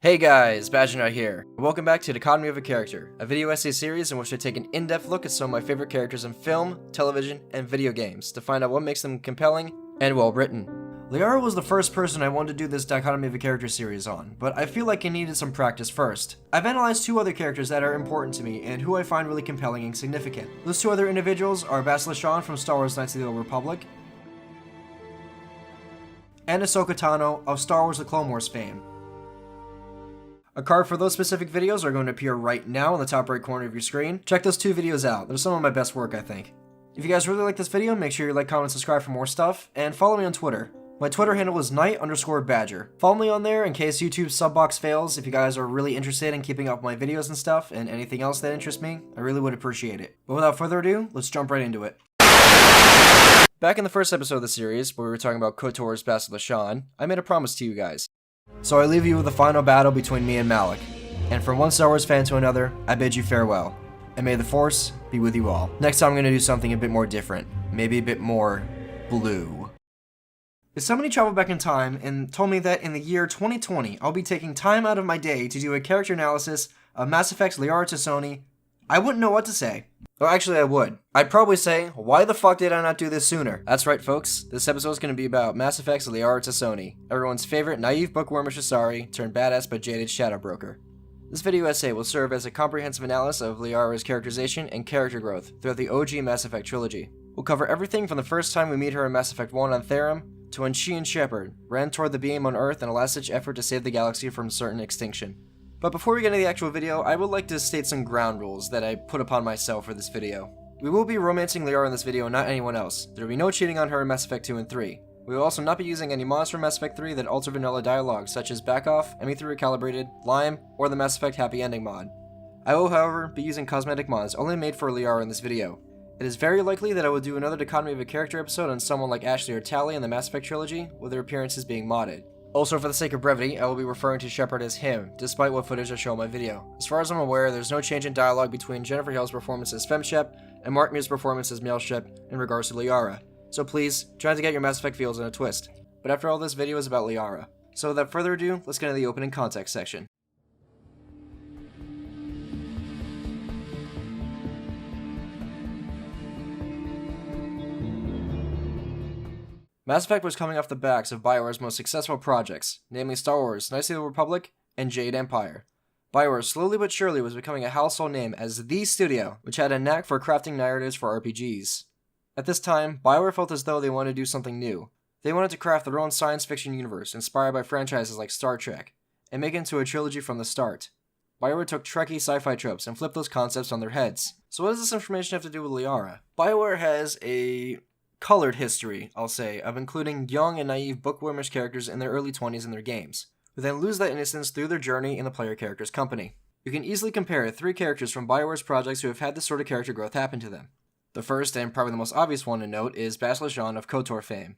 Hey guys, XBadgerKnight here. Welcome back to Dichotomy of a Character, a video essay series in which I take an in-depth look at some of my favorite characters in film, television, and video games to find out what makes them compelling and well-written. Liara was the first person I wanted to do this Dichotomy of a Character series on, but I feel like I needed some practice first. I've analyzed two other characters that are important to me and who I find really compelling and significant. Those two other individuals are Basilishan from Star Wars Knights of the Old Republic and Ahsoka Tano of Star Wars The Clone Wars fame. A card for those specific videos are going to appear right now in the top right corner of your screen. Check those two videos out. They're some of my best work, I think. If you guys really like this video, make sure you like, comment, subscribe for more stuff, and follow me on Twitter. My Twitter handle is Knight_Badger. Follow me on there in case YouTube's sub box fails. If you guys are really interested in keeping up with my videos and stuff, and anything else that interests me, I really would appreciate it. But without further ado, let's jump right into it. Back in the first episode of the series, where we were talking about KOTOR's Basilishan, I made a promise to you guys. So I leave you with the final battle between me and Malik. And from one Star Wars fan to another, I bid you farewell. And may the Force be with you all. Next time I'm going to do something a bit more different. Maybe a bit more blue. If somebody traveled back in time and told me that in the year 2020, I'll be taking time out of my day to do a character analysis of Mass Effect's Liara T'Soni, I wouldn't know what to say. Well, actually I would. I'd probably say, why the fuck did I not do this sooner? That's right folks, this episode is going to be about Mass Effect's Liara T'Soni, everyone's favorite naive bookwormish Asari turned badass but jaded shadow broker. This video essay will serve as a comprehensive analysis of Liara's characterization and character growth throughout the OG Mass Effect trilogy. We'll cover everything from the first time we meet her in Mass Effect 1 on Therum, to when she and Shepard ran toward the beam on Earth in a last-ditch effort to save the galaxy from certain extinction. But before we get into the actual video, I would like to state some ground rules that I put upon myself for this video. We will be romancing Liara in this video and not anyone else. There will be no cheating on her in Mass Effect 2 and 3. We will also not be using any mods from Mass Effect 3 that alter vanilla dialogue, such as Back Off, ME3 Recalibrated, Lime, or the Mass Effect Happy Ending mod. I will, however, be using cosmetic mods only made for Liara in this video. It is very likely that I will do another Dichotomy of a Character episode on someone like Ashley or Tali in the Mass Effect trilogy, with their appearances being modded. Also, for the sake of brevity, I will be referring to Shepard as him, despite what footage I show in my video. As far as I'm aware, there's no change in dialogue between Jennifer Hale's performance as FemShep and Mark Muir's performance as MaleShep in regards to Liara. So please, try to get your Mass Effect feels in a twist. But after all, this video is about Liara. So without further ado, let's get into the opening context section. Mass Effect was coming off the backs of Bioware's most successful projects, namely Star Wars Knights of the Old Republic and Jade Empire. Bioware slowly but surely was becoming a household name as the studio, which had a knack for crafting narratives for RPGs. At this time, Bioware felt as though they wanted to do something new. They wanted to craft their own science fiction universe inspired by franchises like Star Trek, and make it into a trilogy from the start. Bioware took Trekkie sci-fi tropes and flipped those concepts on their heads. So what does this information have to do with Liara? Bioware has a colored history, I'll say, of including young and naive bookwormish characters in their early 20s in their games, who then lose that innocence through their journey in the player character's company. You can easily compare three characters from Bioware's projects who have had this sort of character growth happen to them. The first, and probably the most obvious one to note, is Basilishan of KOTOR fame.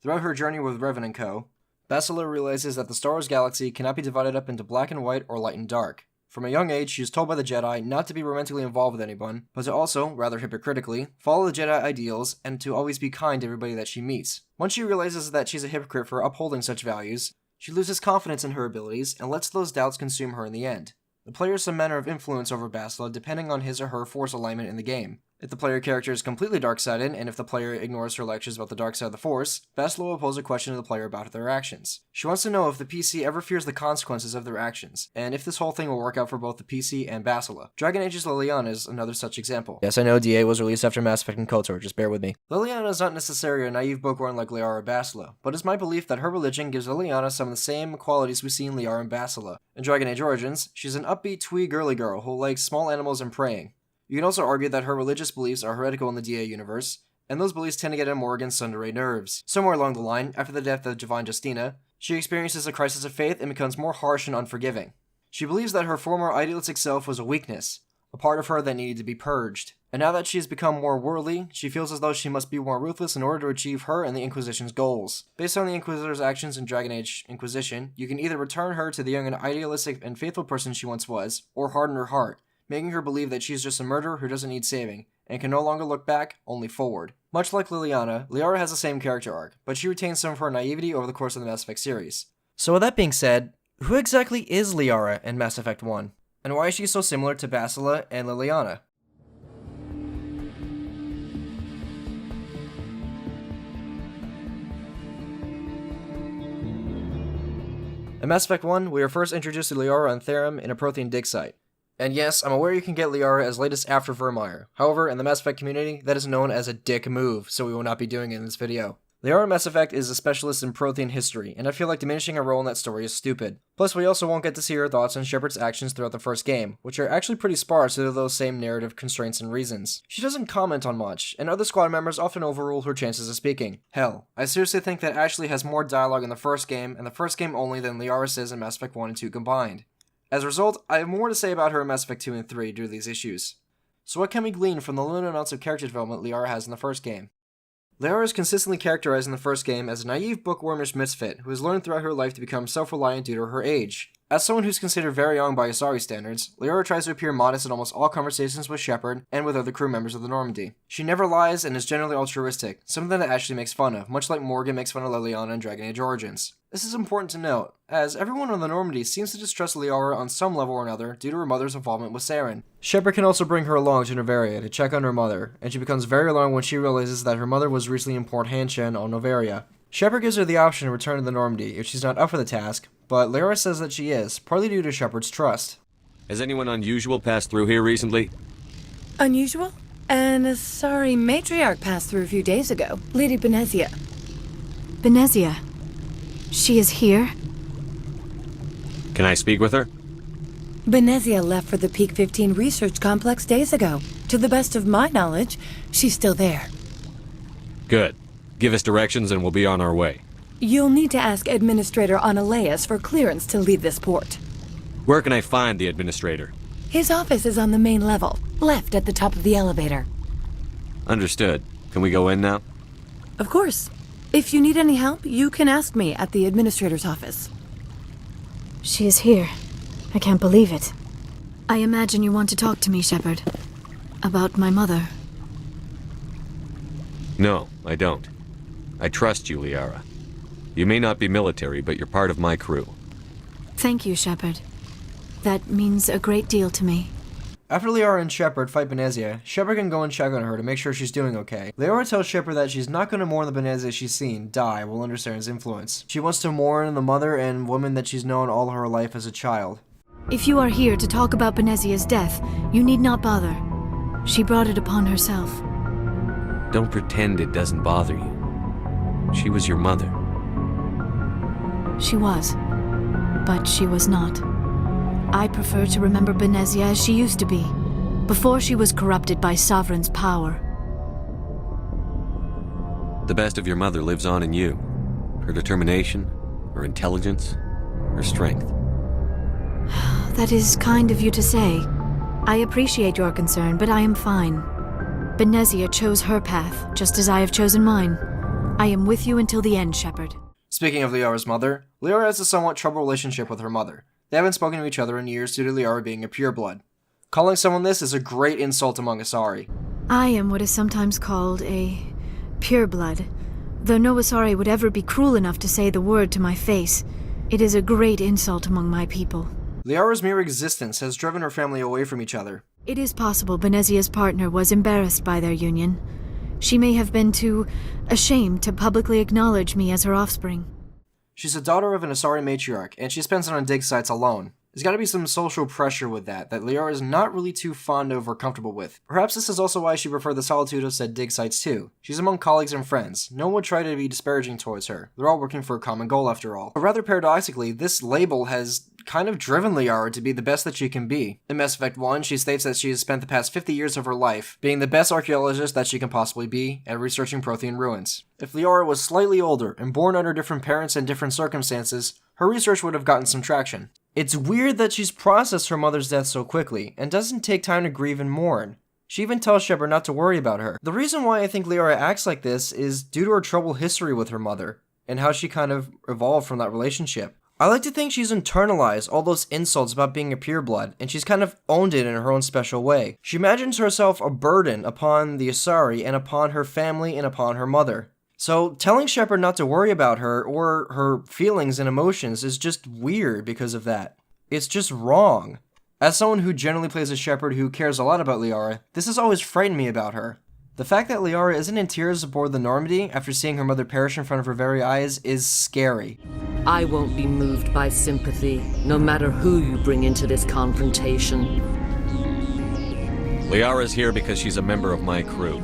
Throughout her journey with Revan & Co., Basilia realizes that the Star Wars galaxy cannot be divided up into black and white or light and dark. From a young age, she is told by the Jedi not to be romantically involved with anyone, but to also, rather hypocritically, follow the Jedi ideals and to always be kind to everybody that she meets. Once she realizes that she's a hypocrite for upholding such values, she loses confidence in her abilities and lets those doubts consume her in the end. The player has some manner of influence over Basilia depending on his or her Force alignment in the game. If the player character is completely dark-sided, and if the player ignores her lectures about the dark side of the Force, Basilia will pose a question to the player about their actions. She wants to know if the PC ever fears the consequences of their actions, and if this whole thing will work out for both the PC and Basilia. Dragon Age's Liliana is another such example. Yes, I know DA was released after Mass Effect and KOTOR, just bear with me. Liliana is not necessarily a naive bookworm like Liara or Basilia, but it's my belief that her religion gives Liliana some of the same qualities we see in Liara and Basilia. In Dragon Age Origins, she's an upbeat, twee girly girl who likes small animals and praying. You can also argue that her religious beliefs are heretical in the DA universe, and those beliefs tend to get in more against Sundere nerves. Somewhere along the line, after the death of Divine Justina, she experiences a crisis of faith and becomes more harsh and unforgiving. She believes that her former idealistic self was a weakness, a part of her that needed to be purged. And now that she has become more worldly, she feels as though she must be more ruthless in order to achieve her and the Inquisition's goals. Based on the Inquisitor's actions in Dragon Age Inquisition, you can either return her to the young and idealistic and faithful person she once was, or harden her heart, making her believe that she's just a murderer who doesn't need saving, and can no longer look back, only forward. Much like Liliana, Liara has the same character arc, but she retains some of her naivety over the course of the Mass Effect series. So with that being said, Who exactly is Liara in Mass Effect 1? And why is she so similar to Basila and Liliana? In Mass Effect 1, we are first introduced to Liara on Therum in a Prothean dig site. And yes, I'm aware you can get Liara as late as after Virmire. However, in the Mass Effect community, that is known as a dick move, so we will not be doing it in this video. Liara in Mass Effect is a specialist in Prothean history, and I feel like diminishing her role in that story is stupid. Plus, we also won't get to see her thoughts on Shepard's actions throughout the first game, which are actually pretty sparse due to those same narrative constraints and reasons. She doesn't comment on much, and other squad members often overrule her chances of speaking. Hell, I seriously think that Ashley has more dialogue in the first game, and the first game only, than Liara says in Mass Effect 1 and 2 combined. As a result, I have more to say about her in Mass Effect 2 and 3 due to these issues. So what can we glean from the limited amounts of character development Liara has in the first game? Liara is consistently characterized in the first game as a naive bookwormish misfit who has learned throughout her life to become self-reliant due to her age. As someone who's considered very young by Asari standards, Liara tries to appear modest in almost all conversations with Shepard and with other crew members of the Normandy. She never lies and is generally altruistic, something that Ashley makes fun of, much like Morgan makes fun of Liliana in Dragon Age Origins. This is important to note, as everyone on the Normandy seems to distrust Liara on some level or another due to her mother's involvement with Saren. Shepard can also bring her along to Noveria to check on her mother, and she becomes very alarmed when she realizes that her mother was recently in Port Hanshan on Noveria. Shepard gives her the option to return to the Normandy if she's not up for the task, but Liara says that she is, partly due to Shepard's trust. Has anyone unusual passed through here recently? Unusual? An Asari matriarch passed through a few days ago. Lady Benezia. Benezia? She is here? Can I speak with her? Benezia left for the Peak 15 research complex days ago. To the best of my knowledge, she's still there. Good. Give us directions and we'll be on our way. You'll need to ask Administrator Analeas for clearance to leave this port. Where can I find the Administrator? His office is on the main level, left at the top of the elevator. Understood. Can we go in now? Of course. If you need any help, you can ask me at the Administrator's office. She is here. I can't believe it. I imagine you want to talk to me, Shepard. About my mother. No, I don't. I trust you, Liara. You may not be military, but you're part of my crew. Thank you, Shepard. That means a great deal to me. After Liara and Shepard fight Benezia, Shepard can go and check on her to make sure she's doing okay. Liara tells Shepard that she's not going to mourn the Benezia she's seen die while under Saren's influence. She wants to mourn the mother and woman that she's known all her life as a child. If you are here to talk about Benezia's death, you need not bother. She brought it upon herself. Don't pretend it doesn't bother you. She was your mother. She was. But she was not. I prefer to remember Benezia as she used to be, before she was corrupted by Sovereign's power. The best of your mother lives on in you. Her determination, her intelligence, her strength. That is kind of you to say. I appreciate your concern, but I am fine. Benezia chose her path, just as I have chosen mine. I am with you until the end, Shepard. Speaking of Liara's mother, Liara has a somewhat troubled relationship with her mother. They haven't spoken to each other in years due to Liara being a pureblood. Calling someone this is a great insult among Asari. I am what is sometimes called a pureblood. Though no Asari would ever be cruel enough to say the word to my face, it is a great insult among my people. Liara's mere existence has driven her family away from each other. It is possible Benezia's partner was embarrassed by their union. She may have been too ashamed to publicly acknowledge me as her offspring. She's a daughter of an Asari matriarch, and she spends it on dig sites alone. There's gotta be some social pressure with that Liara is not really too fond of or comfortable with. Perhaps this is also why she preferred the solitude of said dig sites too. She's among colleagues and friends. No one would try to be disparaging towards her. They're all working for a common goal after all. But rather paradoxically, this label has kind of driven Liara to be the best that she can be. In Mass Effect 1, she states that she has spent the past 50 years of her life being the best archaeologist that she can possibly be and researching Prothean ruins. If Liara was slightly older and born under different parents and different circumstances, her research would have gotten some traction. It's weird that she's processed her mother's death so quickly and doesn't take time to grieve and mourn. She even tells Shepard not to worry about her. The reason why I think Liara acts like this is due to her troubled history with her mother and how she kind of evolved from that relationship. I like to think she's internalized all those insults about being a pureblood, and she's kind of owned it in her own special way. She imagines herself a burden upon the Asari and upon her family and upon her mother. So telling Shepard not to worry about her or her feelings and emotions is just weird because of that. It's just wrong. As someone who generally plays a Shepard who cares a lot about Liara, this has always frightened me about her. The fact that Liara isn't in tears aboard the Normandy after seeing her mother perish in front of her very eyes is scary. I won't be moved by sympathy, no matter who you bring into this confrontation. Liara's here because she's a member of my crew.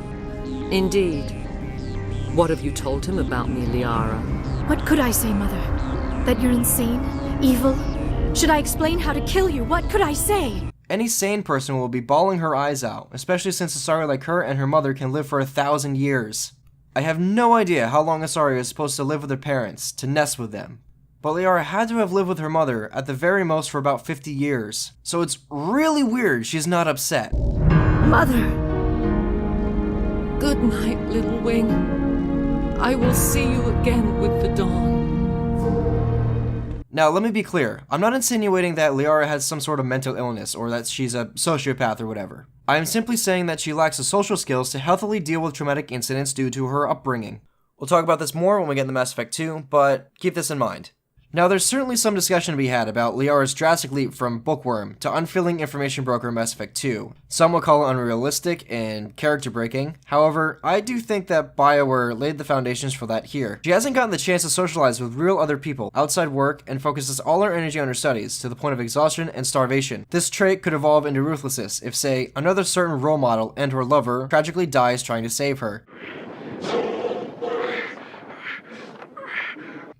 Indeed. What have you told him about me, Liara? What could I say, Mother? That you're insane? Evil? Should I explain how to kill you? What could I say? Any sane person will be bawling her eyes out, especially since Asari like her and her mother can live for 1,000 years. I have no idea how long Asari is supposed to live with her parents, to nest with them. But Liara had to have lived with her mother at the very most for about 50 years, so it's really weird she's not upset. Mother! Good night, little wing. I will see you again with the dawn. Now, let me be clear. I'm not insinuating that Liara has some sort of mental illness or that she's a sociopath or whatever. I am simply saying that she lacks the social skills to healthily deal with traumatic incidents due to her upbringing. We'll talk about this more when we get into Mass Effect 2, but keep this in mind. Now, there's certainly some discussion to be had about Liara's drastic leap from bookworm to unfeeling information broker in Mass Effect 2. Some will call it unrealistic and character-breaking. However, I do think that Bioware laid the foundations for that here. She hasn't gotten the chance to socialize with real other people outside work and focuses all her energy on her studies to the point of exhaustion and starvation. This trait could evolve into ruthlessness if, say, another certain role model and her lover tragically dies trying to save her.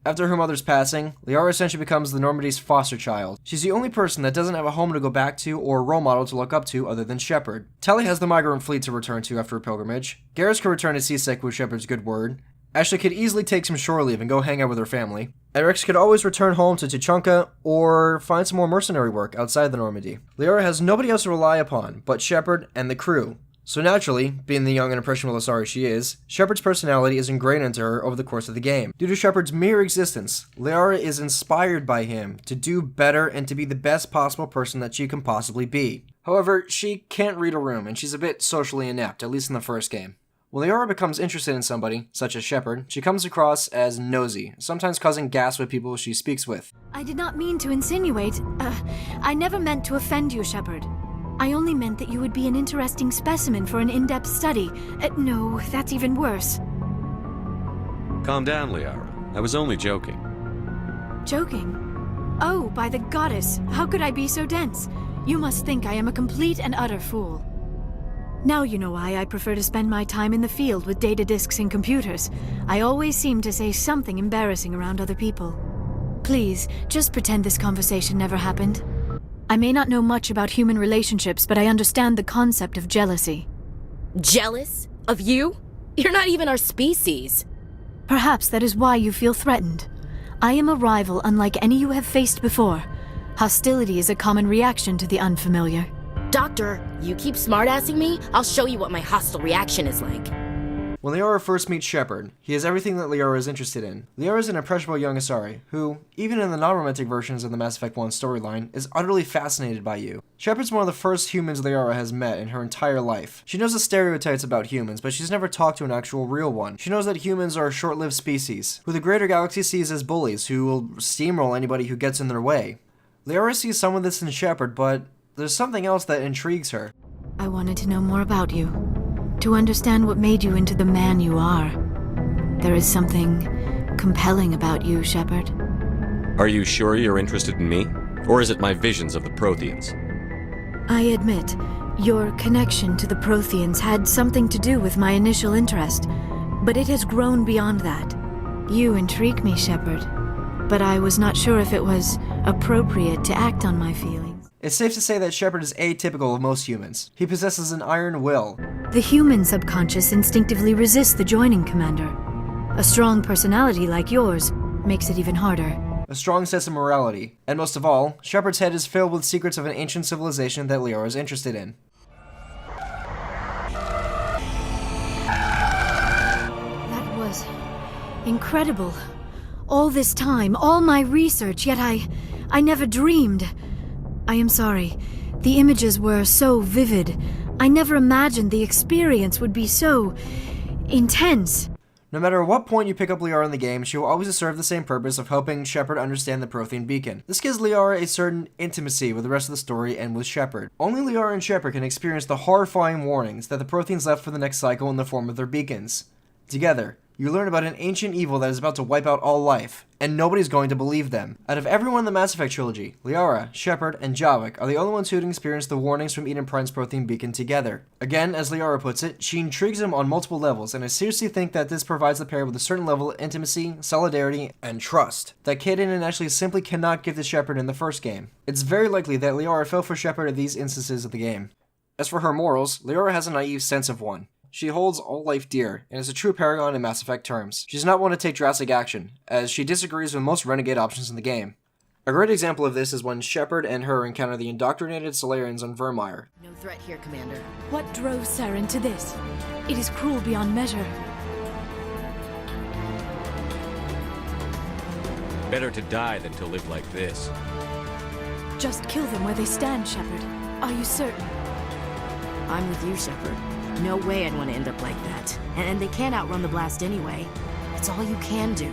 After her mother's passing, Liara essentially becomes the Normandy's foster child. She's the only person that doesn't have a home to go back to or a role model to look up to other than Shepard. Tali has the migrant fleet to return to after a pilgrimage. Garrus could return to Seasick with Shepard's good word. Ashley could easily take some shore leave and go hang out with her family. Erix could always return home to Tuchanka or find some more mercenary work outside the Normandy. Liara has nobody else to rely upon but Shepard and the crew. So naturally, being the young and impressionable Asari she is, Shepard's personality is ingrained into her over the course of the game. Due to Shepard's mere existence, Liara is inspired by him to do better and to be the best possible person that she can possibly be. However, she can't read a room and she's a bit socially inept, at least in the first game. When Liara becomes interested in somebody, such as Shepard, she comes across as nosy, sometimes causing gas with people she speaks with. I did not mean to insinuate. I never meant to offend you, Shepard. I only meant that you would be an interesting specimen for an in-depth study. No, that's even worse. Calm down, Liara. I was only joking. Joking? Oh, by the goddess, how could I be so dense? You must think I am a complete and utter fool. Now you know why I prefer to spend my time in the field with data disks and computers. I always seem to say something embarrassing around other people. Please, just pretend this conversation never happened. I may not know much about human relationships, but I understand the concept of jealousy. Jealous? Of you? You're not even our species. Perhaps that is why you feel threatened. I am a rival unlike any you have faced before. Hostility is a common reaction to the unfamiliar. Doctor, you keep smartassing me, I'll show you what my hostile reaction is like. When Liara first meets Shepard, he has everything that Liara is interested in. Liara is an impressionable young Asari, who, even in the non-romantic versions of the Mass Effect 1 storyline, is utterly fascinated by you. Shepard's one of the first humans Liara has met in her entire life. She knows the stereotypes about humans, but she's never talked to an actual real one. She knows that humans are a short-lived species, who the greater galaxy sees as bullies who will steamroll anybody who gets in their way. Liara sees some of this in Shepard, but there's something else that intrigues her. I wanted to know more about you. To understand what made you into the man you are. There is something compelling about you, Shepard. Are you sure you're interested in me? Or is it my visions of the Protheans? I admit, your connection to the Protheans had something to do with my initial interest, but it has grown beyond that. You intrigue me, Shepard, but I was not sure if it was appropriate to act on my feelings. It's safe to say that Shepard is atypical of most humans. He possesses an iron will. The human subconscious instinctively resists the joining commander. A strong personality like yours makes it even harder. A strong sense of morality. And most of all, Shepard's head is filled with secrets of an ancient civilization that Liara is interested in. That was incredible. All this time, all my research, yet I never dreamed. I am sorry. The images were so vivid. I never imagined the experience would be so intense. No matter what point you pick up Liara in the game, she will always serve the same purpose of helping Shepard understand the Prothean beacon. This gives Liara a certain intimacy with the rest of the story and with Shepard. Only Liara and Shepard can experience the horrifying warnings that the Protheans left for the next cycle in the form of their beacons. Together, you learn about an ancient evil that is about to wipe out all life, and nobody's going to believe them. Out of everyone in the Mass Effect trilogy, Liara, Shepard, and Javik are the only ones who had experienced the warnings from Eden Prime's Prothean beacon together. Again, as Liara puts it, she intrigues him on multiple levels, and I seriously think that this provides the pair with a certain level of intimacy, solidarity, and trust that Kaidan and Ashley simply cannot give to Shepard in the first game. It's very likely that Liara fell for Shepard at these instances of the game. As for her morals, Liara has a naive sense of one. She holds all life dear, and is a true paragon in Mass Effect terms. She's not one to take drastic action, as she disagrees with most renegade options in the game. A great example of this is when Shepard and her encounter the indoctrinated Solarians on Vermeer. No threat here, Commander. What drove Saren to this? It is cruel beyond measure. Better to die than to live like this. Just kill them where they stand, Shepard. Are you certain? I'm with you, Shepard. No way I'd want to end up like that. And they can't outrun the blast anyway. It's all you can do.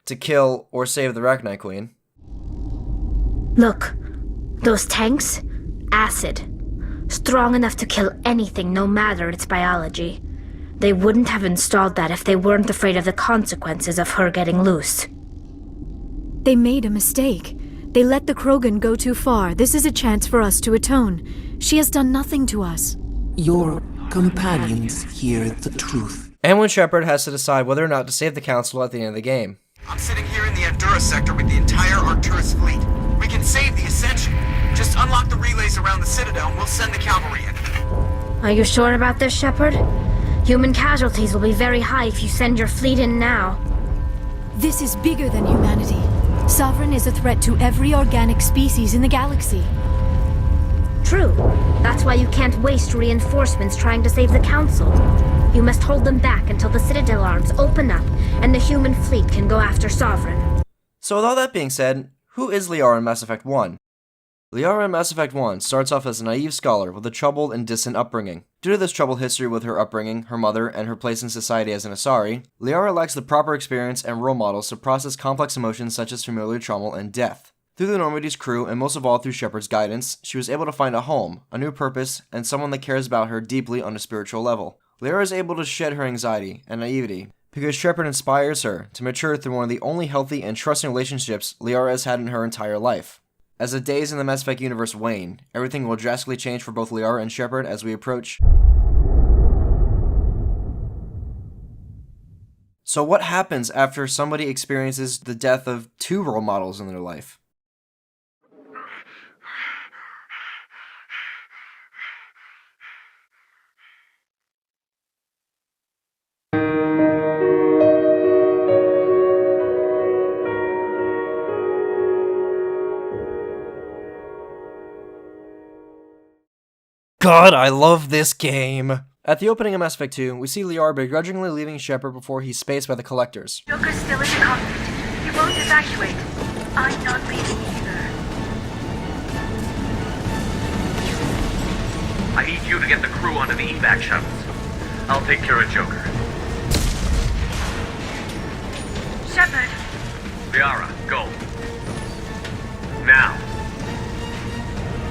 To kill or save the Arachnite Queen. Look, those tanks? Acid. Strong enough to kill anything, no matter its biology. They wouldn't have installed that if they weren't afraid of the consequences of her getting loose. They made a mistake. They let the Krogan go too far. This is a chance for us to atone. She has done nothing to us. Your companions hear the truth. And when Shepard has to decide whether or not to save the Council at the end of the game. I'm sitting here in the Andurra sector with the entire Arcturus fleet. We can save the Ascension. Just unlock the relays around the Citadel and we'll send the cavalry in. Are you sure about this, Shepard? Human casualties will be very high if you send your fleet in now. This is bigger than humanity. Sovereign is a threat to every organic species in the galaxy. True. That's why you can't waste reinforcements trying to save the Council. You must hold them back until the Citadel arms open up and the human fleet can go after Sovereign. So with all that being said, who is Liara in Mass Effect 1? Liara in Mass Effect 1 starts off as a naive scholar with a troubled and distant upbringing. Due to this troubled history with her upbringing, her mother, and her place in society as an Asari, Liara lacks the proper experience and role models to process complex emotions such as familiar trauma and death. Through the Normandy's crew, and most of all through Shepard's guidance, she was able to find a home, a new purpose, and someone that cares about her deeply on a spiritual level. Liara is able to shed her anxiety and naivety, because Shepard inspires her to mature through one of the only healthy and trusting relationships Liara has had in her entire life. As the days in the Mass Effect universe wane, everything will drastically change for both Liara and Shepard as we approach. So what happens after somebody experiences the death of two role models in their life? God, I love this game! At the opening of Mass Effect 2, we see Liara begrudgingly leaving Shepard before he's spaced by the Collectors. Joker's still in the cockpit. He won't evacuate. I'm not leaving either. I need you to get the crew onto the evac shuttles. I'll take care of Joker. Shepard, Liara, go. Now.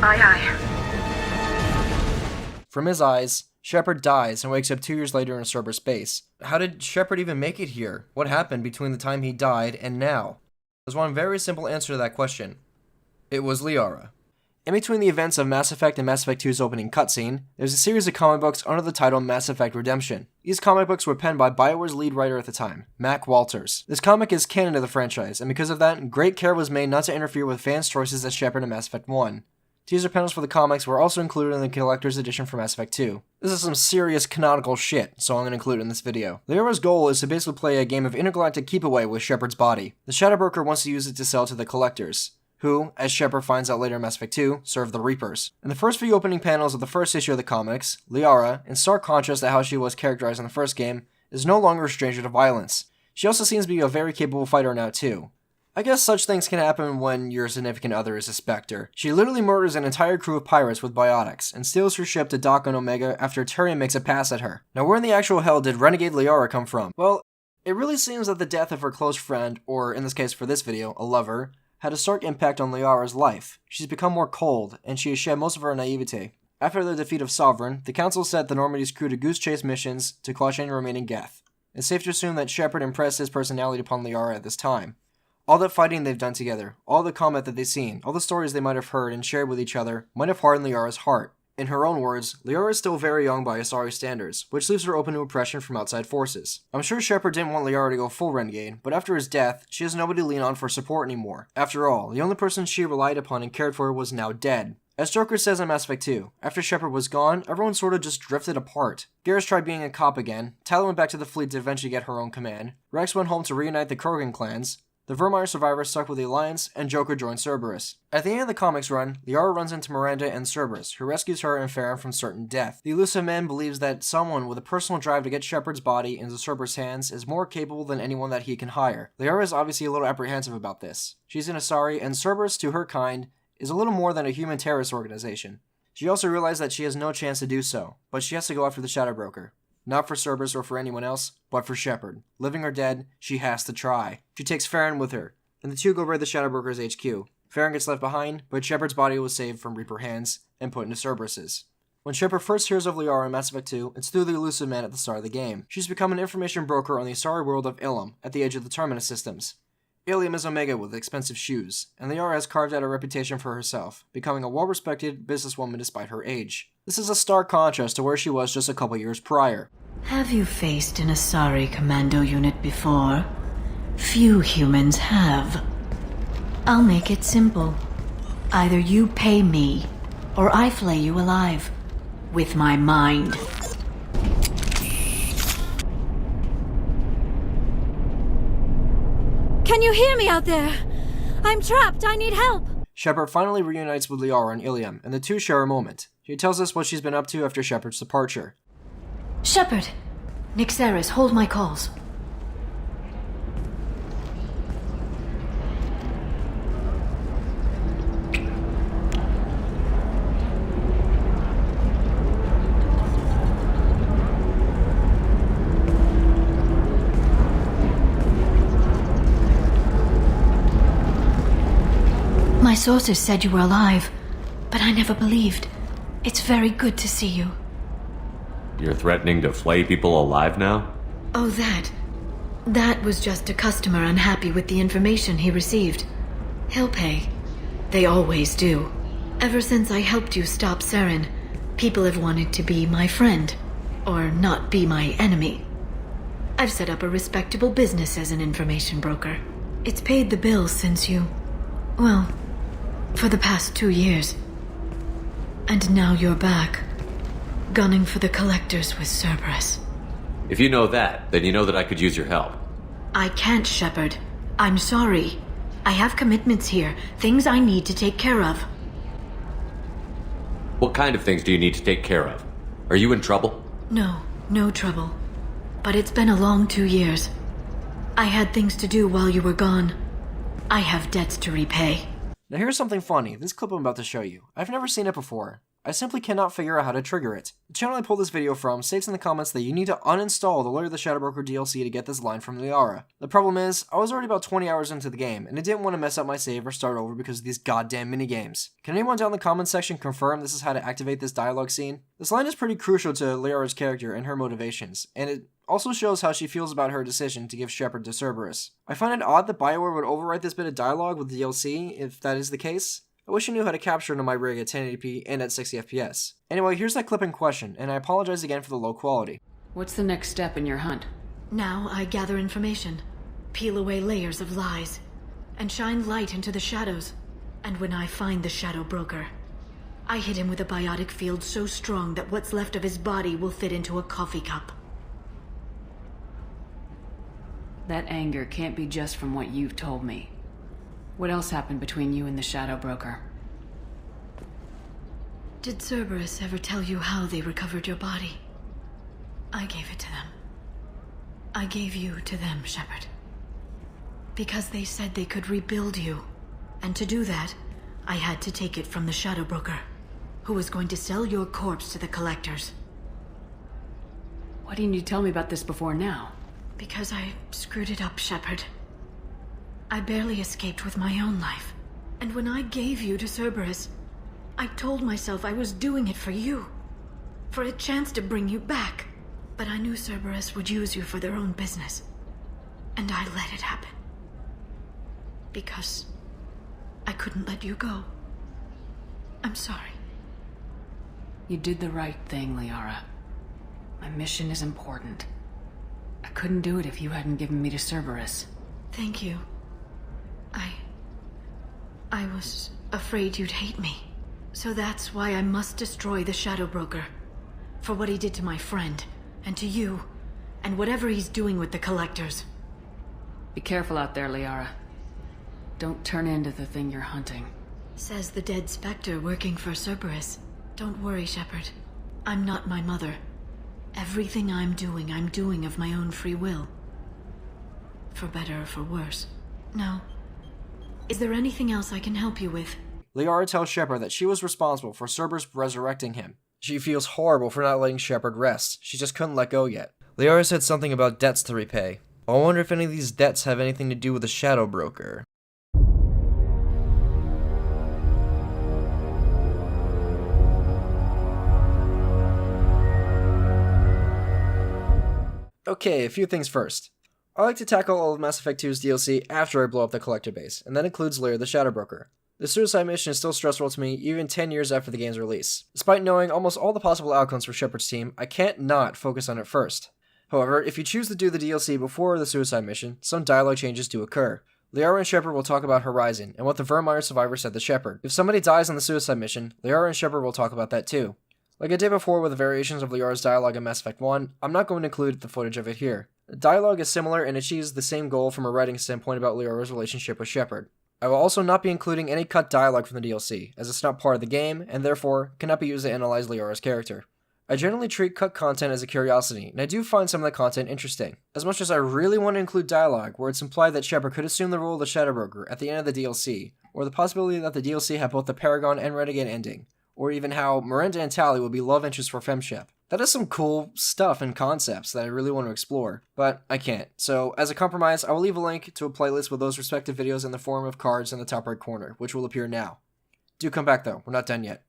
aye aye. From his eyes, Shepard dies and wakes up 2 years later in Cerberus space. How did Shepard even make it here? What happened between the time he died and now? There's one very simple answer to that question. It was Liara. In between the events of Mass Effect and Mass Effect 2's opening cutscene, there's a series of comic books under the title Mass Effect Redemption. These comic books were penned by Bioware's lead writer at the time, Mac Walters. This comic is canon to the franchise, and because of that, great care was made not to interfere with fans' choices as Shepard in Mass Effect 1. Teaser panels for the comics were also included in the collector's edition for Mass Effect 2. This is some serious canonical shit, so I'm going to include it in this video. Liara's goal is to basically play a game of intergalactic keep-away with Shepard's body. The Shadow Broker wants to use it to sell to the collectors, who, as Shepard finds out later in Mass Effect 2, serve the Reapers. In the first few opening panels of the first issue of the comics, Liara, in stark contrast to how she was characterized in the first game, is no longer a stranger to violence. She also seems to be a very capable fighter now too. I guess such things can happen when your significant other is a Spectre. She literally murders an entire crew of pirates with biotics, and steals her ship to dock on Omega after Tyrion makes a pass at her. Now where in the actual hell did Renegade Liara come from? Well, it really seems that the death of her close friend, or in this case for this video, a lover, had a stark impact on Liara's life. She's become more cold, and she has shed most of her naivete. After the defeat of Sovereign, the Council set the Normandy's crew to goose chase missions to quash any remaining Geth. It's safe to assume that Shepard impressed his personality upon Liara at this time. All that fighting they've done together, all the combat that they've seen, all the stories they might have heard and shared with each other might have hardened Liara's heart. In her own words, Liara is still very young by Asari standards, which leaves her open to oppression from outside forces. I'm sure Shepard didn't want Liara to go full renegade, but after his death, she has nobody to lean on for support anymore. After all, the only person she relied upon and cared for was now dead. As Joker says in Mass Effect 2, after Shepard was gone, everyone sort of just drifted apart. Garrus tried being a cop again, Tyler went back to the fleet to eventually get her own command, Rex went home to reunite the Krogan clans, the Vermeer survivors stuck with the Alliance, and Joker joined Cerberus. At the end of the comics run, Liara runs into Miranda and Cerberus, who rescues her and Farron from certain death. The elusive man believes that someone with a personal drive to get Shepard's body into Cerberus' hands is more capable than anyone that he can hire. Liara is obviously a little apprehensive about this. She's an Asari, and Cerberus, to her kind, is a little more than a human terrorist organization. She also realized that she has no chance to do so, but she has to go after the Shadow Broker. Not for Cerberus or for anyone else, but for Shepard. Living or dead, she has to try. She takes Farron with her, and the two go raid the Shadow Broker's HQ. Farron gets left behind, but Shepard's body was saved from Reaper hands and put into Cerberus's. When Shepard first hears of Liara in Mass Effect 2, it's through the elusive man at the start of the game. She's become an information broker on the Asari world of Ilum, at the edge of the Terminus systems. Ilium is Omega with expensive shoes, and Liara has carved out a reputation for herself, becoming a well-respected businesswoman despite her age. This is a stark contrast to where she was just a couple years prior. Have you faced an Asari commando unit before? Few humans have. I'll make it simple. Either you pay me, or I flay you alive. With my mind. Can you hear me out there? I'm trapped. I need help. Shepard finally reunites with Liara and Ilium, and the two share a moment. She tells us what she's been up to after Shepard's departure. Shepard! Nixeris, hold my calls. My sources said you were alive, but I never believed. It's very good to see you. You're threatening to flay people alive now? Oh, that was just a customer unhappy with the information he received. He'll pay. They always do. Ever since I helped you stop Saren, people have wanted to be my friend, or not be my enemy. I've set up a respectable business as an information broker. It's paid the bills since you... well, for the past 2 years. And now you're back, gunning for the collectors with Cerberus. If you know that, then you know that I could use your help. I can't, Shepard. I'm sorry. I have commitments here, things I need to take care of. What kind of things do you need to take care of? Are you in trouble? No trouble. But it's been a long 2 years. I had things to do while you were gone. I have debts to repay. Now here's something funny, this clip I'm about to show you. I've never seen it before. I simply cannot figure out how to trigger it. The channel I pulled this video from states in the comments that you need to uninstall the Lawyer of the Shadow Broker DLC to get this line from Liara. The problem is, I was already about 20 hours into the game, and I didn't want to mess up my save or start over because of these goddamn minigames. Can anyone down in the comments section confirm this is how to activate this dialogue scene? This line is pretty crucial to Liara's character and her motivations, and it also shows how she feels about her decision to give Shepard to Cerberus. I find it odd that Bioware would overwrite this bit of dialogue with the DLC, if that is the case. I wish I knew how to capture it on my rig at 1080p and at 60 FPS. Anyway, here's that clip in question, and I apologize again for the low quality. What's the next step in your hunt? Now I gather information, peel away layers of lies, and shine light into the shadows. And when I find the Shadow Broker, I hit him with a biotic field so strong that what's left of his body will fit into a coffee cup. That anger can't be just from what you've told me. What else happened between you and the Shadow Broker? Did Cerberus ever tell you how they recovered your body? I gave it to them. I gave you to them, Shepard. Because they said they could rebuild you. And to do that, I had to take it from the Shadow Broker, who was going to sell your corpse to the collectors. Why didn't you tell me about this before now? Because I screwed it up, Shepard. I barely escaped with my own life. And when I gave you to Cerberus, I told myself I was doing it for you. For a chance to bring you back. But I knew Cerberus would use you for their own business. And I let it happen. Because I couldn't let you go. I'm sorry. You did the right thing, Liara. My mission is important. I couldn't do it if you hadn't given me to Cerberus. Thank you. I was afraid you'd hate me. So that's why I must destroy the Shadow Broker. For what he did to my friend, and to you, and whatever he's doing with the collectors. Be careful out there, Liara. Don't turn into the thing you're hunting. Says the dead Spectre working for Cerberus. Don't worry, Shepard. I'm not my mother. Everything I'm doing of my own free will. For better or for worse. No. Is there anything else I can help you with? Liara tells Shepard that she was responsible for Cerberus resurrecting him. She feels horrible for not letting Shepard rest. She just couldn't let go yet. Liara said something about debts to repay. I wonder if any of these debts have anything to do with the Shadow Broker. Okay, a few things first. I like to tackle all of Mass Effect 2's DLC after I blow up the collector base, and that includes Liara the Shadow Broker. The suicide mission is still stressful to me even 10 years after the game's release. Despite knowing almost all the possible outcomes for Shepard's team, I can't not focus on it first. However, if you choose to do the DLC before the suicide mission, some dialogue changes do occur. Liara and Shepard will talk about Horizon, and what the Vermire survivor said to Shepard. If somebody dies on the suicide mission, Liara and Shepard will talk about that too. Like I did before with the variations of Liara's dialogue in Mass Effect 1, I'm not going to include the footage of it here. The dialogue is similar and achieves the same goal from a writing standpoint about Liara's relationship with Shepard. I will also not be including any cut dialogue from the DLC, as it's not part of the game, and therefore cannot be used to analyze Liara's character. I generally treat cut content as a curiosity, and I do find some of the content interesting. As much as I really want to include dialogue where it's implied that Shepard could assume the role of the Shadow Broker at the end of the DLC, or the possibility that the DLC had both the Paragon and Renegade ending, or even how Miranda and Tali will be love interests for FemShep. That is some cool stuff and concepts that I really want to explore, but I can't. So, as a compromise, I will leave a link to a playlist with those respective videos in the form of cards in the top right corner, which will appear now. Do come back though, we're not done yet.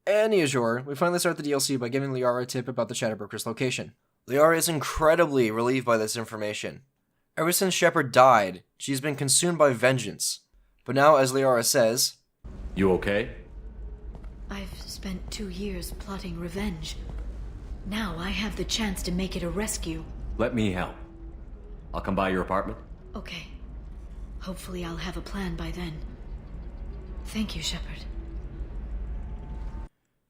And as usual, we finally start the DLC by giving Liara a tip about the Shadow Broker's location. Liara is incredibly relieved by this information. Ever since Shepard died, she's been consumed by vengeance. But now, as Liara says, "You okay?" I've spent 2 years plotting revenge. Now I have the chance to make it a rescue. Let me help. I'll come by your apartment. Okay. Hopefully I'll have a plan by then. Thank you, Shepard.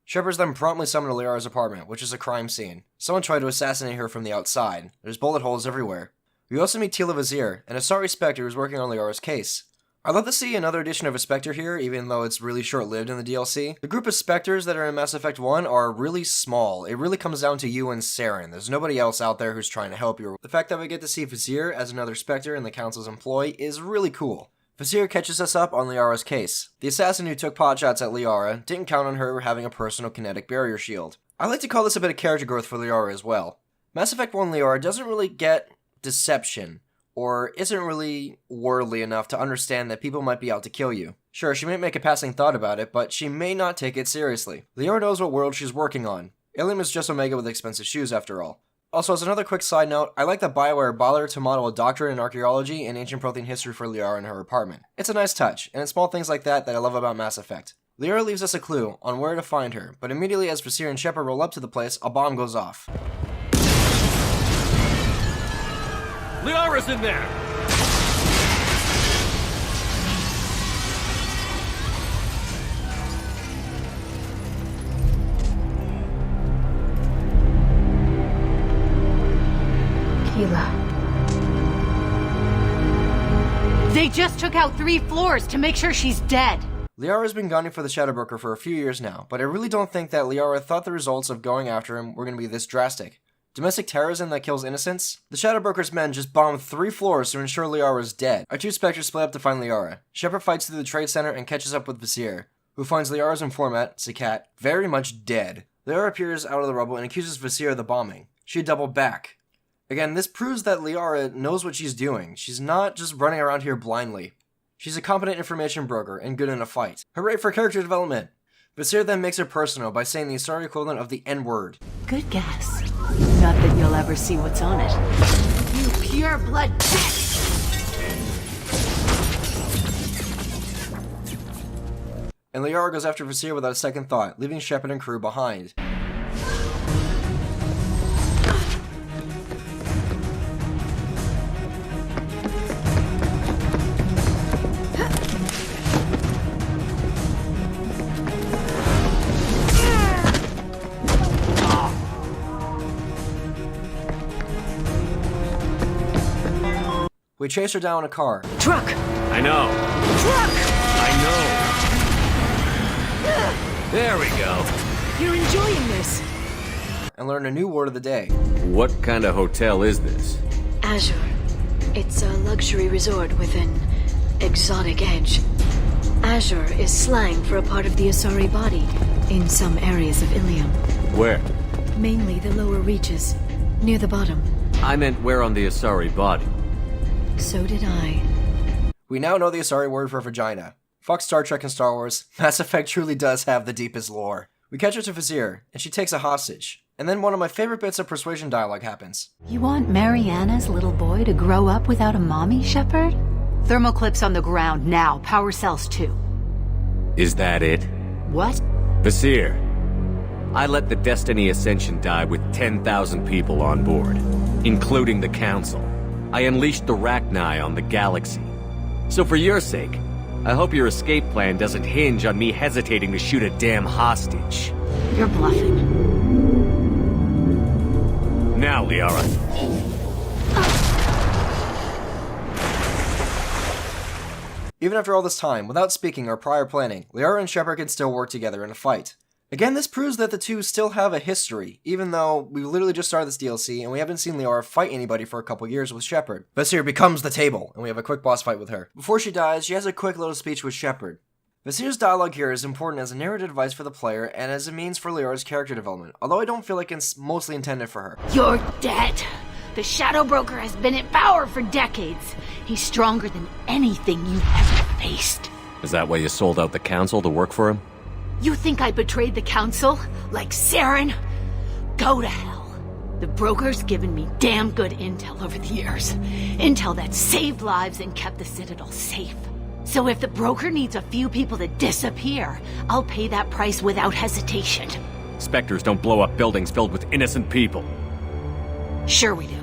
Shepard's then promptly summoned to Liara's apartment, which is a crime scene. Someone tried to assassinate her from the outside. There's bullet holes everywhere. We also meet Tila Vizier, an Asari Spectre who's working on Liara's case. I'd love to see another edition of a Spectre here, even though it's really short-lived in the DLC. The group of Spectres that are in Mass Effect 1 are really small. It really comes down to you and Saren. There's nobody else out there who's trying to help you. The fact that we get to see Vizier as another Spectre in the Council's employ is really cool. Vizier catches us up on Liara's case. The assassin who took potshots at Liara didn't count on her having a personal kinetic barrier shield. I like to call this a bit of character growth for Liara as well. Mass Effect 1 Liara doesn't really get deception, or isn't really worldly enough to understand that people might be out to kill you. Sure, she may make a passing thought about it, but she may not take it seriously. Liara knows what world she's working on. Ilium is just Omega with expensive shoes after all. Also, as another quick side note, I like that Bioware bothered to model a doctorate in archaeology and ancient Prothean history for Liara in her apartment. It's a nice touch, and it's small things like that I love about Mass Effect. Liara leaves us a clue on where to find her, but immediately as Vizier and Shepard roll up to the place, a bomb goes off. Liara's in there! They just took out 3 floors to make sure she's dead. Liara's been gunning for the Shadow Broker for a few years now, but I really don't think that Liara thought the results of going after him were going to be this drastic. Domestic terrorism that kills innocents? The Shadow Broker's men just bombed 3 floors to ensure Liara is dead. Our 2 Spectres split up to find Liara. Shepard fights through the trade center and catches up with Vizier, who finds Liara's informant, Sakat, very much dead. Liara appears out of the rubble and accuses Vizier of the bombing. She doubled back. Again, this proves that Liara knows what she's doing. She's not just running around here blindly. She's a competent information broker and good in a fight. Hooray for character development! Vizier then makes it personal by saying the Asari equivalent of the N-word. Good guess. Not that you'll ever see what's on it. You pure blood bitch! And Liara goes after Vizier without a second thought, leaving Shepard and crew behind. We chase her down in a car. Truck! I know. Truck! I know. There we go. You're enjoying this. And learn a new word of the day. What kind of hotel is this? Azure. It's a luxury resort with an exotic edge. Azure is slang for a part of the Asari body in some areas of Ilium. Where? Mainly the lower reaches, near the bottom. I meant where on the Asari body. So did I. We now know the Asari word for vagina. Fuck Star Trek and Star Wars, Mass Effect truly does have the deepest lore. We catch her to Vizier, and she takes a hostage. And then one of my favorite bits of persuasion dialogue happens. You want Mariana's little boy to grow up without a mommy, Shepard? Thermal clips on the ground now, power cells too. Is that it? What? Vizier, I let the Destiny Ascension die with 10,000 people on board, including the Council. I unleashed the Rachni on the galaxy. So for your sake, I hope your escape plan doesn't hinge on me hesitating to shoot a damn hostage. You're bluffing. Now, Liara. Even after all this time, without speaking or prior planning, Liara and Shepard can still work together in a fight. Again, this proves that the two still have a history, even though we literally just started this DLC and we haven't seen Liara fight anybody for a couple years with Shepard. Vizier becomes the table, and we have a quick boss fight with her. Before she dies, she has a quick little speech with Shepard. Vizier's dialogue here is important as a narrative device for the player and as a means for Liara's character development, although I don't feel like it's mostly intended for her. You're dead. The Shadow Broker has been in power for decades. He's stronger than anything you've ever faced. Is that why you sold out the Council to work for him? You think I betrayed the Council? Like Saren? Go to hell. The Broker's given me damn good intel over the years. Intel that saved lives and kept the Citadel safe. So if the Broker needs a few people to disappear, I'll pay that price without hesitation. Spectres don't blow up buildings filled with innocent people. Sure we do.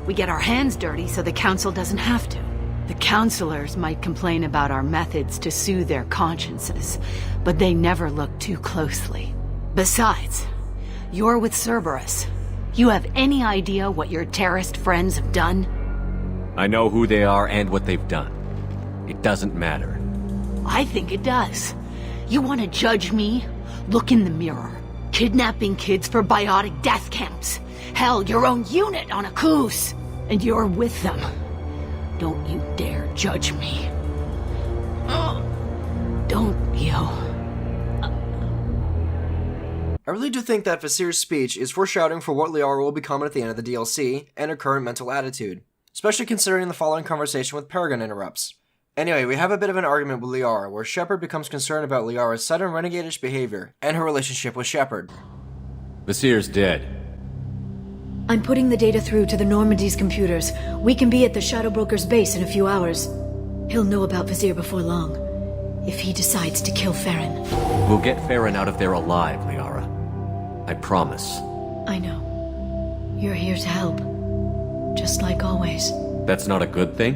We get our hands dirty so the Council doesn't have to. The Counselors might complain about our methods to soothe their consciences, but they never look too closely. Besides, you're with Cerberus. You have any idea what your terrorist friends have done? I know who they are and what they've done. It doesn't matter. I think it does. You want to judge me? Look in the mirror. Kidnapping kids for biotic death camps. Hell, your own unit on a cruise. And you're with them. Don't you dare judge me. Don't you? I really do think that Vizier's speech is foreshadowing for what Liara will become at the end of the DLC, and her current mental attitude, especially considering the following conversation with Paragon interrupts. Anyway, we have a bit of an argument with Liara, where Shepard becomes concerned about Liara's sudden renegadish behavior, and her relationship with Shepard. Vizier's dead. I'm putting the data through to the Normandy's computers. We can be at the Shadow Broker's base in a few hours. He'll know about Vizier before long, if he decides to kill Farron. We'll get Farron out of there alive, Liara. I promise. I know. You're here to help. Just like always. That's not a good thing?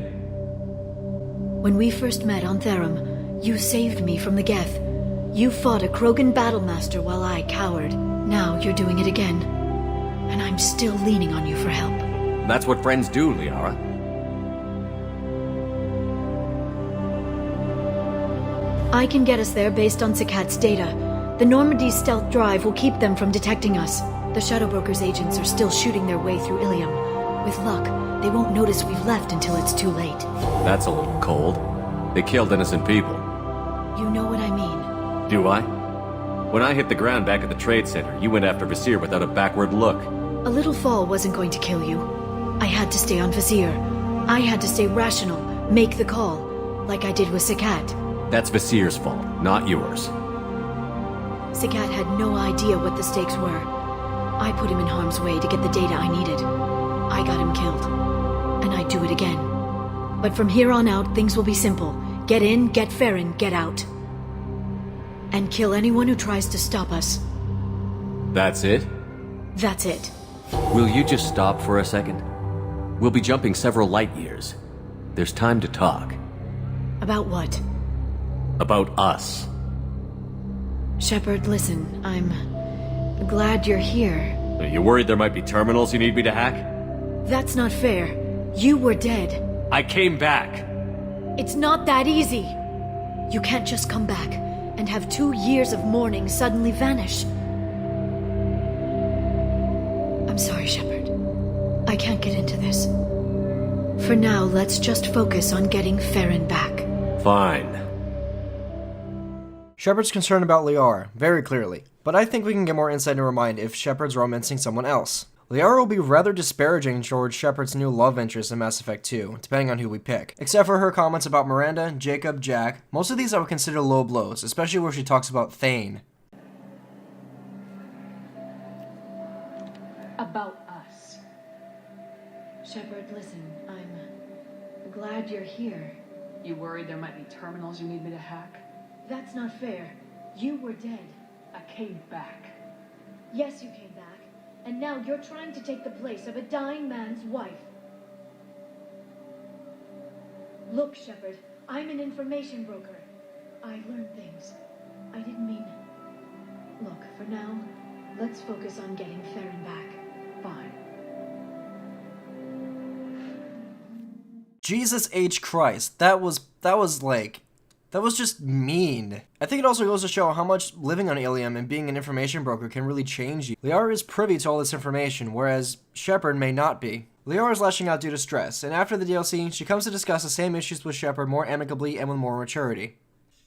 When we first met on Therum, you saved me from the Geth. You fought a Krogan battlemaster while I cowered. Now you're doing it again. And I'm still leaning on you for help. That's what friends do, Liara. I can get us there based on Sakat's data. The Normandy's stealth drive will keep them from detecting us. The Shadow Broker's agents are still shooting their way through Ilium. With luck, they won't notice we've left until it's too late. That's a little cold. They killed innocent people. You know what I mean. Do I? When I hit the ground back at the trade center, you went after Vizier without a backward look. A little fall wasn't going to kill you. I had to stay on Vizier. I had to stay rational, make the call, like I did with Sakat. That's Vizier's fault, not yours. Sakat had no idea what the stakes were. I put him in harm's way to get the data I needed. I got him killed. And I'd do it again. But from here on out, things will be simple. Get in, get Farron, get out. And kill anyone who tries to stop us. That's it? That's it. Will you just stop for a second? We'll be jumping several light years. There's time to talk. About what? About us. Shepard, listen, I'm glad you're here. Are you worried there might be terminals you need me to hack? That's not fair. You were dead. I came back. It's not that easy. You can't just come back and have 2 years of mourning suddenly vanish. I'm sorry, Shepard. I can't get into this. For now, let's just focus on getting Farron back. Fine. Shepard's concerned about Liara, very clearly, but I think we can get more insight into her mind if Shepard's romancing someone else. Liara will be rather disparaging towards Shepard's new love interest in Mass Effect 2, depending on who we pick. Except for her comments about Miranda, Jacob, Jack, most of these I would consider low blows, especially where she talks about Thane. About us. Shepard, listen, I'm glad you're here. You worried there might be terminals you need me to hack? That's not fair. You were dead. I came back. Yes, you came back. And now you're trying to take the place of a dying man's wife. Look, Shepard, I'm an information broker. I've learned things. I didn't mean... Look, for now, let's focus on getting Farron back. Fine. Jesus H. Christ, that was just mean. I think it also goes to show how much living on Ilium and being an information broker can really change you. Liara is privy to all this information, whereas Shepard may not be. Liara is lashing out due to stress, and after the DLC, she comes to discuss the same issues with Shepard more amicably and with more maturity.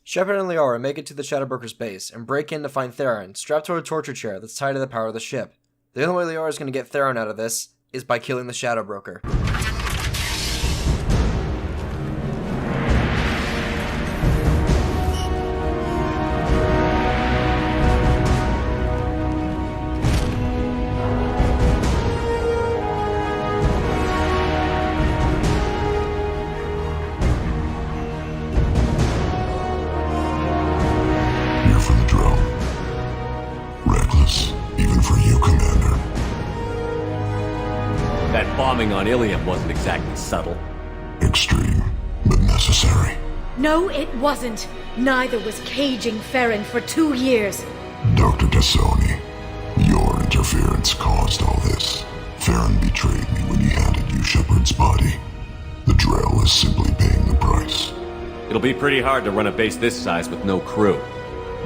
Shepard and Liara make it to the Shadow Broker's base and break in to find Theron strapped to a torture chair that's tied to the power of the ship. The only way Liara is going to get Theron out of this is by killing the Shadow Broker. Bombing on Ilium wasn't exactly subtle. Extreme, but necessary. No, it wasn't. Neither was caging Farron for 2 years. Dr. T'Soni, your interference caused all this. Farron betrayed me when he handed you Shepard's body. The Drell is simply paying the price. It'll be pretty hard to run a base this size with no crew.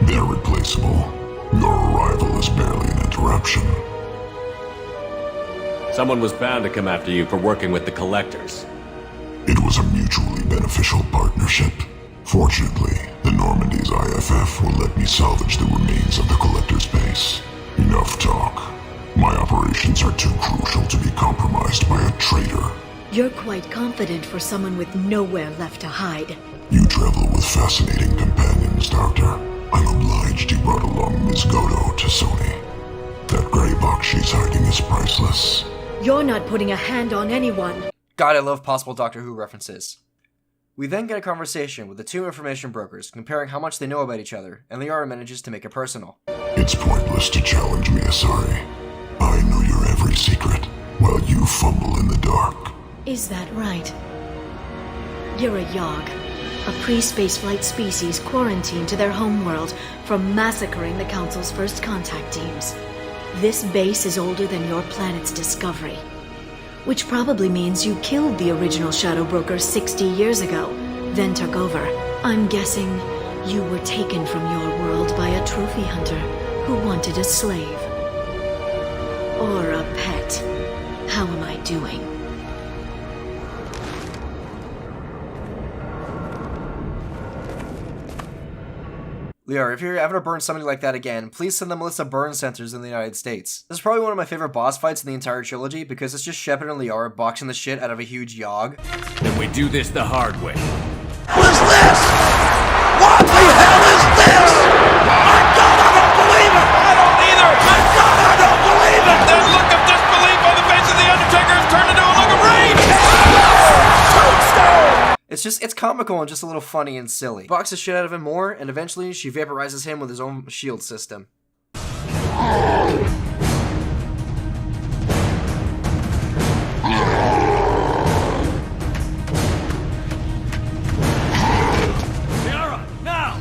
They're replaceable. Your arrival is barely an interruption. Someone was bound to come after you for working with the Collectors. It was a mutually beneficial partnership. Fortunately, the Normandy's IFF will let me salvage the remains of the Collector's base. Enough talk. My operations are too crucial to be compromised by a traitor. You're quite confident for someone with nowhere left to hide. You travel with fascinating companions, Doctor. I'm obliged you brought along Ms. Godo T'Soni. That gray box she's hiding is priceless. You're not putting a hand on anyone. God, I love possible Doctor Who references. We then get a conversation with the two information brokers, comparing how much they know about each other, and Liara manages to make it personal. It's pointless to challenge me, Asari. I know your every secret, while you fumble in the dark. Is that right? You're a Yogg, a pre-spaceflight species quarantined to their homeworld from massacring the Council's first contact teams. This base is older than your planet's discovery, which probably means you killed the original Shadow Broker 60 years ago, then took over. I'm guessing you were taken from your world by a trophy hunter who wanted a slave. or a pet. How am I doing? Liara, if you're ever to burn somebody like that again, please send them a list of burn centers in the United States. This is probably one of my favorite boss fights in the entire trilogy because it's just Shepard and Liara boxing the shit out of a huge Yogg. Then we do this the hard way. What is this? What the hell is this? My God, I don't believe it! I don't either! My God, I don't believe it! That look of disbelief on the face of the Undertaker has turned into a look of rage! Tombstone! It's comical and just a little funny and silly. Box the shit out of him more, and eventually she vaporizes him with his own shield system. Liara, now!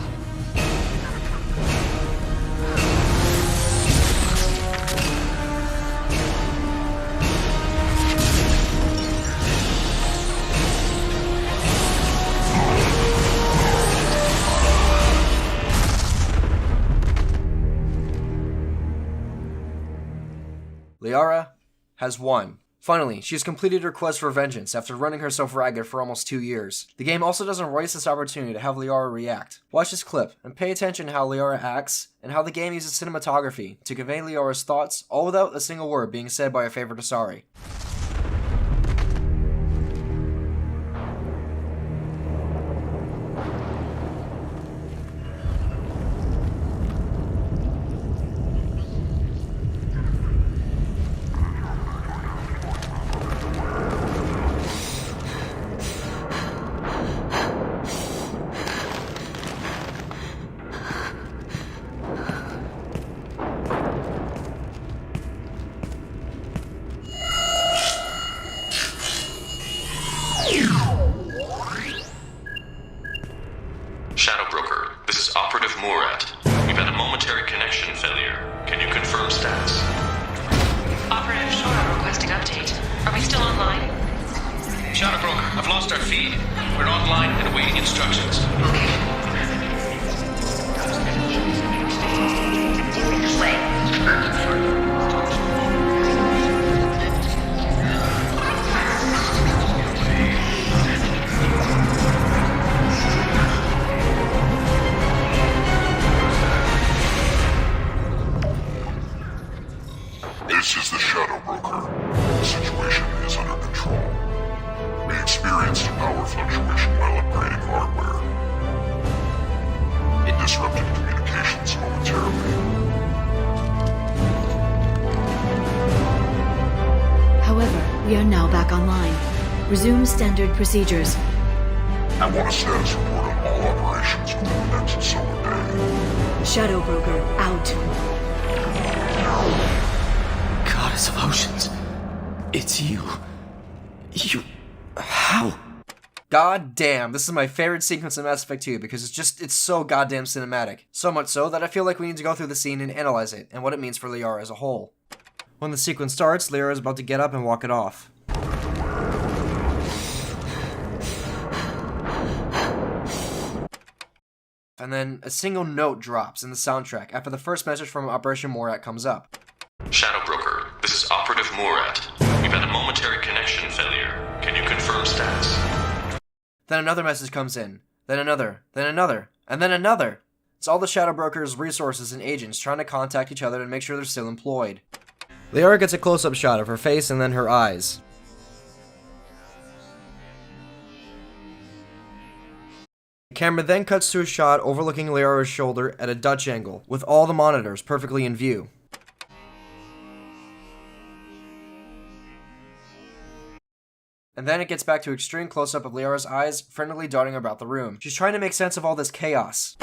Liara has won. Finally, she's completed her quest for vengeance after running herself ragged for almost 2 years. The game also doesn't waste this opportunity to have Liara react. Watch this clip and pay attention to how Liara acts and how the game uses cinematography to convey Liara's thoughts, all without a single word being said by her favorite Asari. Shadow Broker, this is Operative Murat. We've had a momentary connection failure. Can you confirm status? Operative Shora requesting update. Are we still online? Shadow Broker, I've lost our feed. We're online and awaiting instructions. This is the Shadow Broker. The situation is under control. We experienced a power fluctuation while upgrading hardware. It disrupted communications momentarily. However, we are now back online. Resume standard procedures. I want a status report on all operations within the next solar day. Shadow Broker, out. Goddess of Oceans. It's you. How? God damn, this is my favorite sequence in Mass Effect 2 because it's so goddamn cinematic. So much so that I feel like we need to go through the scene and analyze it, and what it means for Liara as a whole. When the sequence starts, Liara is about to get up and walk it off. And then a single note drops in the soundtrack after the first message from Operation Murat comes up. Shadow Broker, this is Operative Murat. We've had a momentary connection failure. Can you confirm status? Then another message comes in. Then another. Then another. And then another. It's all the Shadow Broker's resources and agents trying to contact each other and make sure they're still employed. Liara gets a close-up shot of her face and then her eyes. The camera then cuts to a shot overlooking Liara's shoulder at a Dutch angle, with all the monitors perfectly in view. And then it gets back to extreme close-up of Liara's eyes, frantically darting about the room. She's trying to make sense of all this chaos.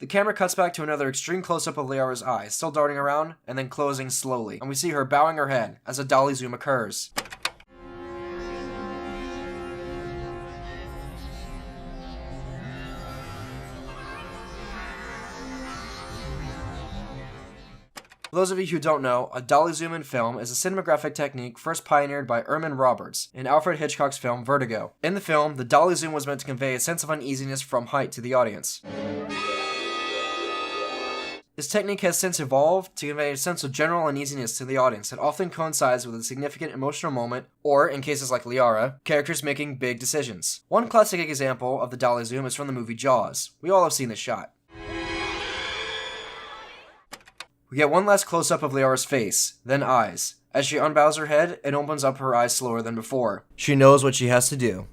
The camera cuts back to another extreme close-up of Liara's eyes, still darting around, and then closing slowly, and we see her bowing her head as a dolly zoom occurs. For those of you who don't know, a dolly zoom in film is a cinematographic technique first pioneered by Erman Roberts in Alfred Hitchcock's film Vertigo. In the film, the dolly zoom was meant to convey a sense of uneasiness from height to the audience. This technique has since evolved to convey a sense of general uneasiness to the audience that often coincides with a significant emotional moment, or, in cases like Liara, characters making big decisions. One classic example of the dolly zoom is from the movie Jaws. We all have seen this shot. We get one last close-up of Liara's face, then eyes. As she unbows her head and opens up her eyes slower than before. She knows what she has to do.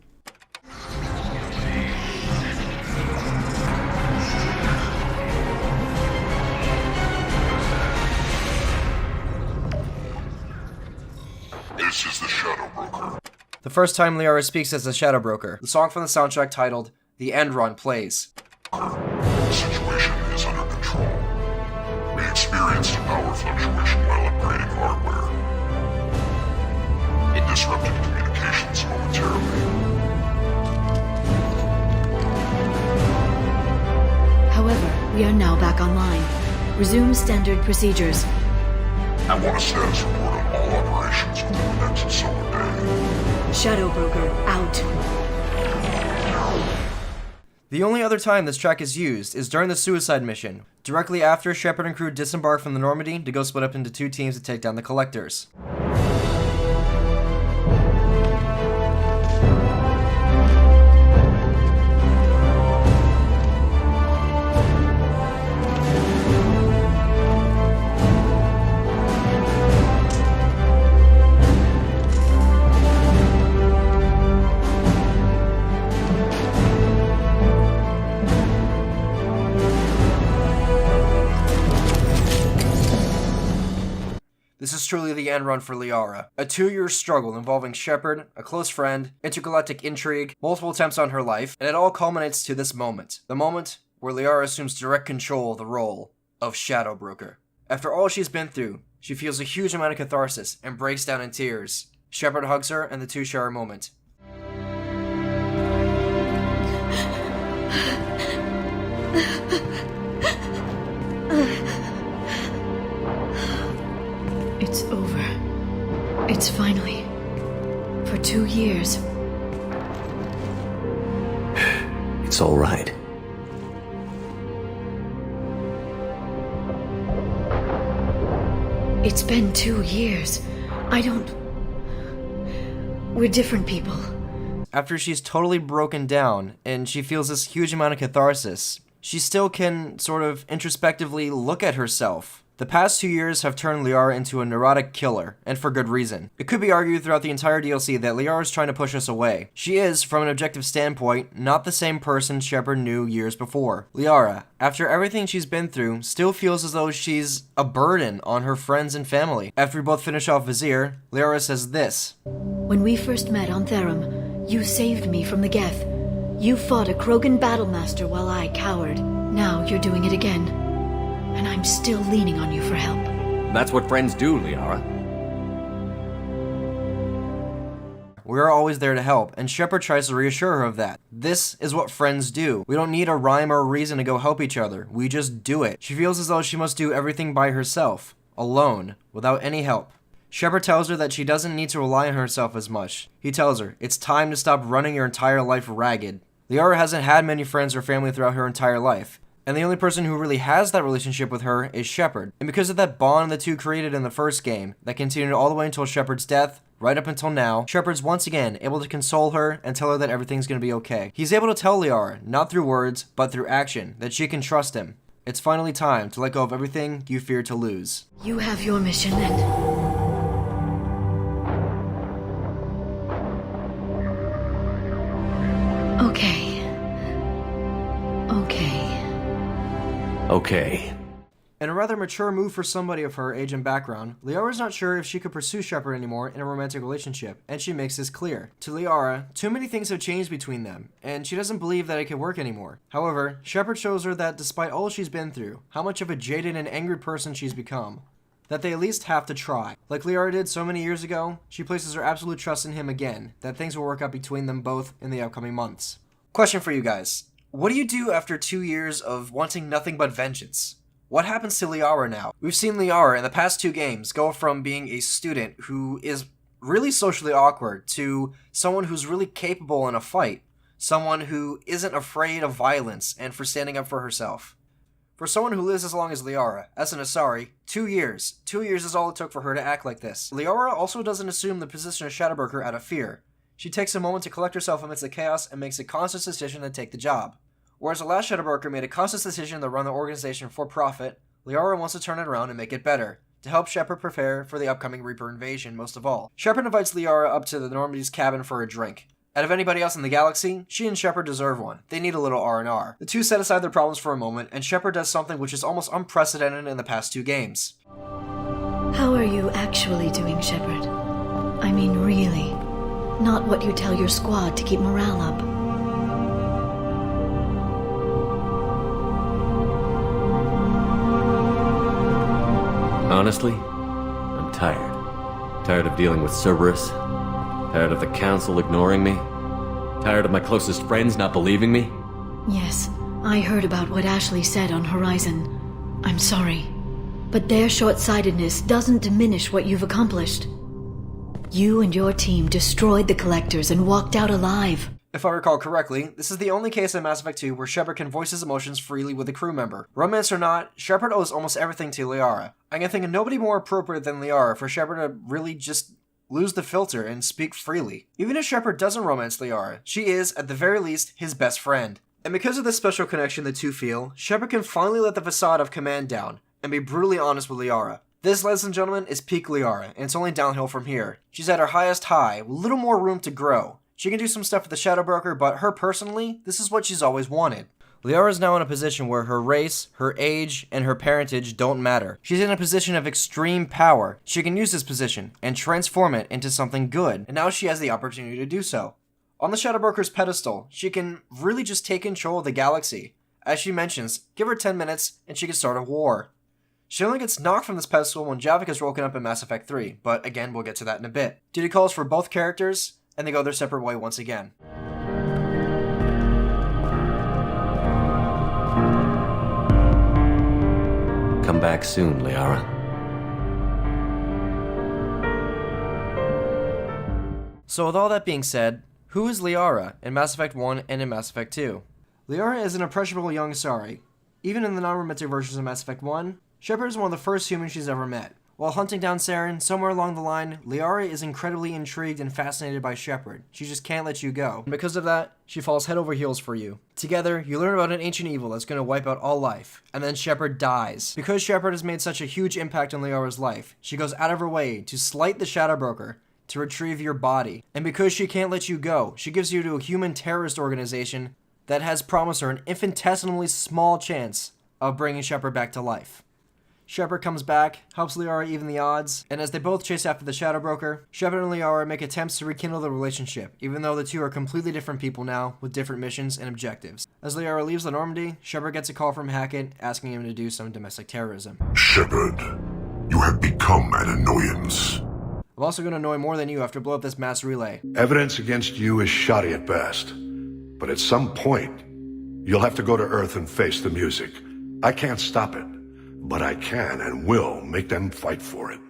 This is the Shadow Broker. The first time Liara speaks as the Shadow Broker, the song from the soundtrack titled The End Run plays. The situation is under control. We experienced a power fluctuation while upgrading hardware. It disrupted communications momentarily. However, we are now back online. Resume standard procedures. I want a status report on all operations within the next solar day. Shadow Broker, out. The only other time this track is used is during the suicide mission, directly after Shepard and crew disembark from the Normandy to go split up into two teams to take down the Collectors. This is truly the end run for Liara. A 2-year struggle involving Shepard, a close friend, intergalactic intrigue, multiple attempts on her life, and it all culminates to this moment. The moment where Liara assumes direct control of the role of Shadow Broker. After all she's been through, she feels a huge amount of catharsis and breaks down in tears. Shepard hugs her and the two share a moment. It's over. It's finally. For 2 years. It's all right. It's been 2 years. We're different people. After she's totally broken down and she feels this huge amount of catharsis, she still can sort of introspectively look at herself. The past 2 years have turned Liara into a neurotic killer, and for good reason. It could be argued throughout the entire DLC that Liara is trying to push us away. She is, from an objective standpoint, not the same person Shepard knew years before. Liara, after everything she's been through, still feels as though she's a burden on her friends and family. After we both finish off Vizier, Liara says this. When we first met on Therum, you saved me from the Geth. You fought a Krogan battlemaster while I cowered. Now you're doing it again. And I'm still leaning on you for help. That's what friends do, Liara. We're always there to help, and Shepard tries to reassure her of that. This is what friends do. We don't need a rhyme or a reason to go help each other. We just do it. She feels as though she must do everything by herself, alone, without any help. Shepard tells her that she doesn't need to rely on herself as much. He tells her, it's time to stop running your entire life ragged. Liara hasn't had many friends or family throughout her entire life. And the only person who really has that relationship with her is Shepard. And because of that bond the two created in the first game, that continued all the way until Shepard's death, right up until now, Shepard's once again able to console her and tell her that everything's gonna be okay. He's able to tell Liara, not through words, but through action, that she can trust him. It's finally time to let go of everything you fear to lose. You have your mission then. Okay. In a rather mature move for somebody of her age and background, Liara's not sure if she could pursue Shepard anymore in a romantic relationship, and she makes this clear. To Liara, too many things have changed between them, and she doesn't believe that it could work anymore. However, Shepard shows her that despite all she's been through, how much of a jaded and angry person she's become, that they at least have to try. Like Liara did so many years ago, she places her absolute trust in him again, that things will work out between them both in the upcoming months. Question for you guys. What do you do after 2 years of wanting nothing but vengeance? What happens to Liara now? We've seen Liara in the past 2 games go from being a student who is really socially awkward to someone who's really capable in a fight. Someone who isn't afraid of violence and for standing up for herself. For someone who lives as long as Liara, as an Asari, 2 years. 2 years is all it took for her to act like this. Liara also doesn't assume the position of Shadowbroker out of fear. She takes a moment to collect herself amidst the chaos and makes a conscious decision to take the job. Whereas the last Shadowbroker made a conscious decision to run the organization for profit, Liara wants to turn it around and make it better, to help Shepard prepare for the upcoming Reaper invasion most of all. Shepard invites Liara up to the Normandy's cabin for a drink. Out of anybody else in the galaxy, she and Shepard deserve one. They need a little R&R. The two set aside their problems for a moment, and Shepard does something which is almost unprecedented in the past 2 games. How are you actually doing, Shepard? I mean, really. Not what you tell your squad to keep morale up. Honestly, I'm tired. Tired of dealing with Cerberus. Tired of the Council ignoring me? Tired of my closest friends not believing me? Yes, I heard about what Ashley said on Horizon. I'm sorry. But their short-sightedness doesn't diminish what you've accomplished. You and your team destroyed the Collectors and walked out alive. If I recall correctly, this is the only case in Mass Effect 2 where Shepard can voice his emotions freely with a crew member. Romance or not, Shepard owes almost everything to Liara. I can think of nobody more appropriate than Liara for Shepard to really just lose the filter and speak freely. Even if Shepard doesn't romance Liara, she is, at the very least, his best friend. And because of this special connection the two feel, Shepard can finally let the facade of command down and be brutally honest with Liara. This, ladies and gentlemen, is peak Liara, and it's only downhill from here. She's at her highest high, with little more room to grow. She can do some stuff with the Shadowbroker, but her personally, this is what she's always wanted. Liara is now in a position where her race, her age, and her parentage don't matter. She's in a position of extreme power. She can use this position and transform it into something good, and now she has the opportunity to do so. On the Shadowbroker's pedestal, she can really just take control of the galaxy. As she mentions, give her 10 minutes and she can start a war. She only gets knocked from this pedestal when Javik is woken up in Mass Effect 3, but again, we'll get to that in a bit. Duty calls for both characters, and they go their separate way once again. Come back soon, Liara. So with all that being said, who is Liara in Mass Effect 1 and in Mass Effect 2? Liara is an impressionable young Asari. Even in the non-romantic versions of Mass Effect 1, Shepard is one of the first humans she's ever met. While hunting down Saren, somewhere along the line, Liara is incredibly intrigued and fascinated by Shepard. She just can't let you go. And because of that, she falls head over heels for you. Together, you learn about an ancient evil that's going to wipe out all life. And then Shepard dies. Because Shepard has made such a huge impact on Liara's life, she goes out of her way to slight the Shadowbroker to retrieve your body. And because she can't let you go, she gives you to a human terrorist organization that has promised her an infinitesimally small chance of bringing Shepard back to life. Shepard comes back, helps Liara even the odds, and as they both chase after the Shadowbroker, Shepard and Liara make attempts to rekindle the relationship, even though the two are completely different people now, with different missions and objectives. As Liara leaves the Normandy, Shepard gets a call from Hackett, asking him to do some domestic terrorism. Shepard, you have become an annoyance. I'm also going to annoy more than you after blow up this mass relay. Evidence against you is shoddy at best, but at some point, you'll have to go to Earth and face the music. I can't stop it. But I can and will make them fight for it.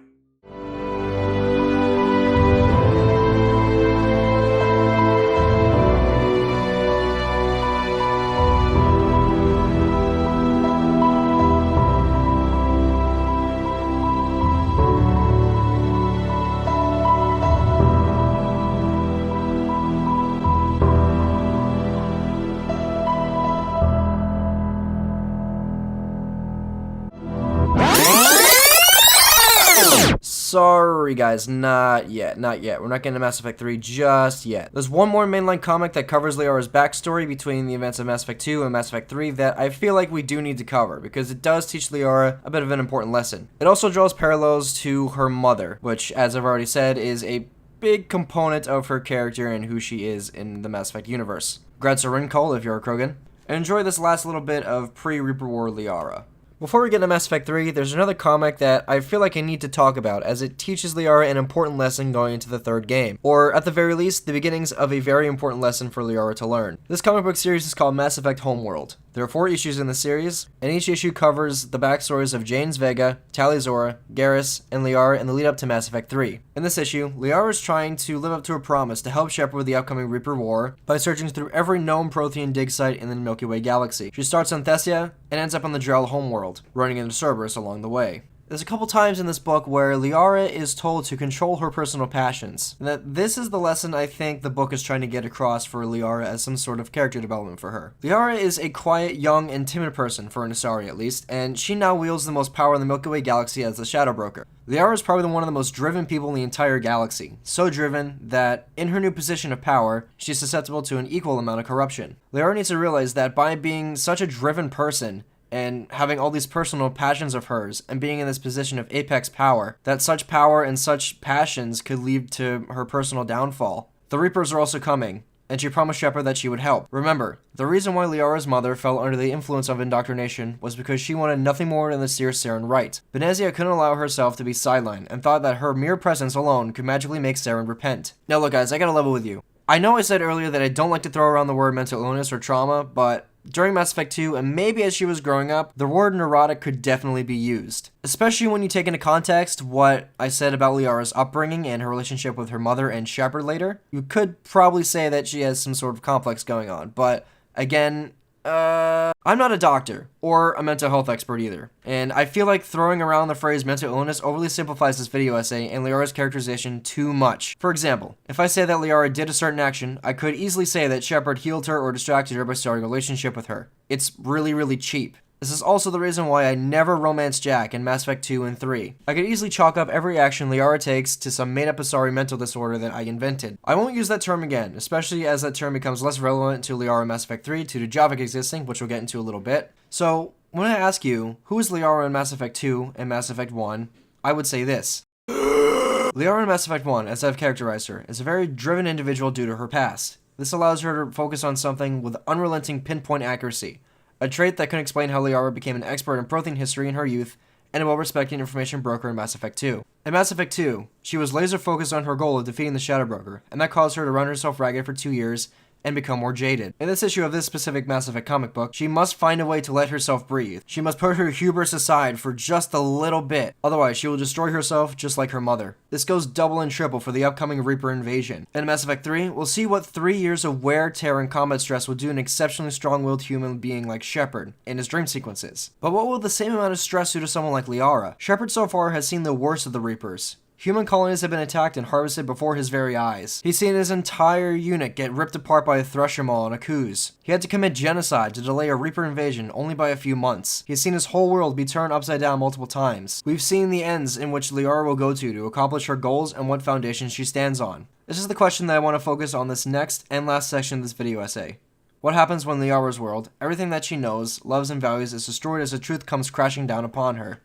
Sorry guys, not yet. We're not getting to Mass Effect 3 just yet. There's one more mainline comic that covers Liara's backstory between the events of Mass Effect 2 and Mass Effect 3 that I feel like we do need to cover, because it does teach Liara a bit of an important lesson. It also draws parallels to her mother, which, as I've already said, is a big component of her character and who she is in the Mass Effect universe. Grad Call if you're a Krogan. And enjoy this last little bit of pre-Reaper War Liara. Before we get to Mass Effect 3, there's another comic that I feel like I need to talk about, as it teaches Liara an important lesson going into the third game, or at the very least, the beginnings of a very important lesson for Liara to learn. This comic book series is called Mass Effect Homeworld. There are 4 issues in the series, and each issue covers the backstories of James Vega, Tali'Zorah, Garrus, and Liara in the lead up to Mass Effect 3. In this issue, Liara is trying to live up to her promise to help Shepard with the upcoming Reaper War by searching through every known Prothean dig site in the Milky Way galaxy. She starts on Thessia and ends up on the Drell homeworld, running into Cerberus along the way. There's a couple times in this book where Liara is told to control her personal passions. And that this is the lesson I think the book is trying to get across for Liara as some sort of character development for her. Liara is a quiet, young, and timid person, for an Asari at least, and she now wields the most power in the Milky Way galaxy as the Shadow Broker. Liara is probably one of the most driven people in the entire galaxy. So driven that, in her new position of power, she's susceptible to an equal amount of corruption. Liara needs to realize that by being such a driven person, and having all these personal passions of hers, and being in this position of apex power, that such power and such passions could lead to her personal downfall. The Reapers are also coming, and she promised Shepard that she would help. Remember, the reason why Liara's mother fell under the influence of indoctrination was because she wanted nothing more than to steer Saren right. Benezia couldn't allow herself to be sidelined, and thought that her mere presence alone could magically make Saren repent. Now look guys, I gotta level with you. I know I said earlier that I don't like to throw around the word mental illness or trauma, but during Mass Effect 2, and maybe as she was growing up, the word neurotic could definitely be used. Especially when you take into context what I said about Liara's upbringing and her relationship with her mother and Shepard later. You could probably say that she has some sort of complex going on, but again, I'm not a doctor or a mental health expert either, and I feel like throwing around the phrase mental illness overly simplifies this video essay and Liara's characterization too much. For example, if I say that Liara did a certain action, I could easily say that Shepard healed her or distracted her by starting a relationship with her. It's really cheap. This is also the reason why I never romanced Jack in Mass Effect 2 and 3. I could easily chalk up every action Liara takes to some made-up Asari mental disorder that I invented. I won't use that term again, especially as that term becomes less relevant to Liara in Mass Effect 3 due to Javik existing, which we'll get into a little bit. So, when I ask you, who is Liara in Mass Effect 2 and Mass Effect 1, I would say this. Liara in Mass Effect 1, as I've characterized her, is a very driven individual due to her past. This allows her to focus on something with unrelenting pinpoint accuracy. A trait that can explain how Liara became an expert in Prothean history in her youth, and a well-respected information broker in Mass Effect 2. In Mass Effect 2, she was laser-focused on her goal of defeating the Shadow Broker, and that caused her to run herself ragged for 2 years, and become more jaded. In this issue of this specific Mass Effect comic book, she must find a way to let herself breathe. She must put her hubris aside for just a little bit, otherwise she will destroy herself just like her mother. This goes double and triple for the upcoming Reaper invasion. In Mass Effect 3, we'll see what 3 years of wear, tear, and combat stress will do an exceptionally strong-willed human being like Shepard in his dream sequences. But what will the same amount of stress do to someone like Liara? Shepard so far has seen the worst of the Reapers. Human colonies have been attacked and harvested before his very eyes. He's seen his entire unit get ripped apart by a Thresher Maw and a Kuz. He had to commit genocide to delay a Reaper invasion only by a few months. He's seen his whole world be turned upside down multiple times. We've seen the ends in which Liara will go to accomplish her goals and what foundation she stands on. This is the question that I want to focus on this next and last section of this video essay. What happens when Liara's world, everything that she knows, loves, and values is destroyed as the truth comes crashing down upon her?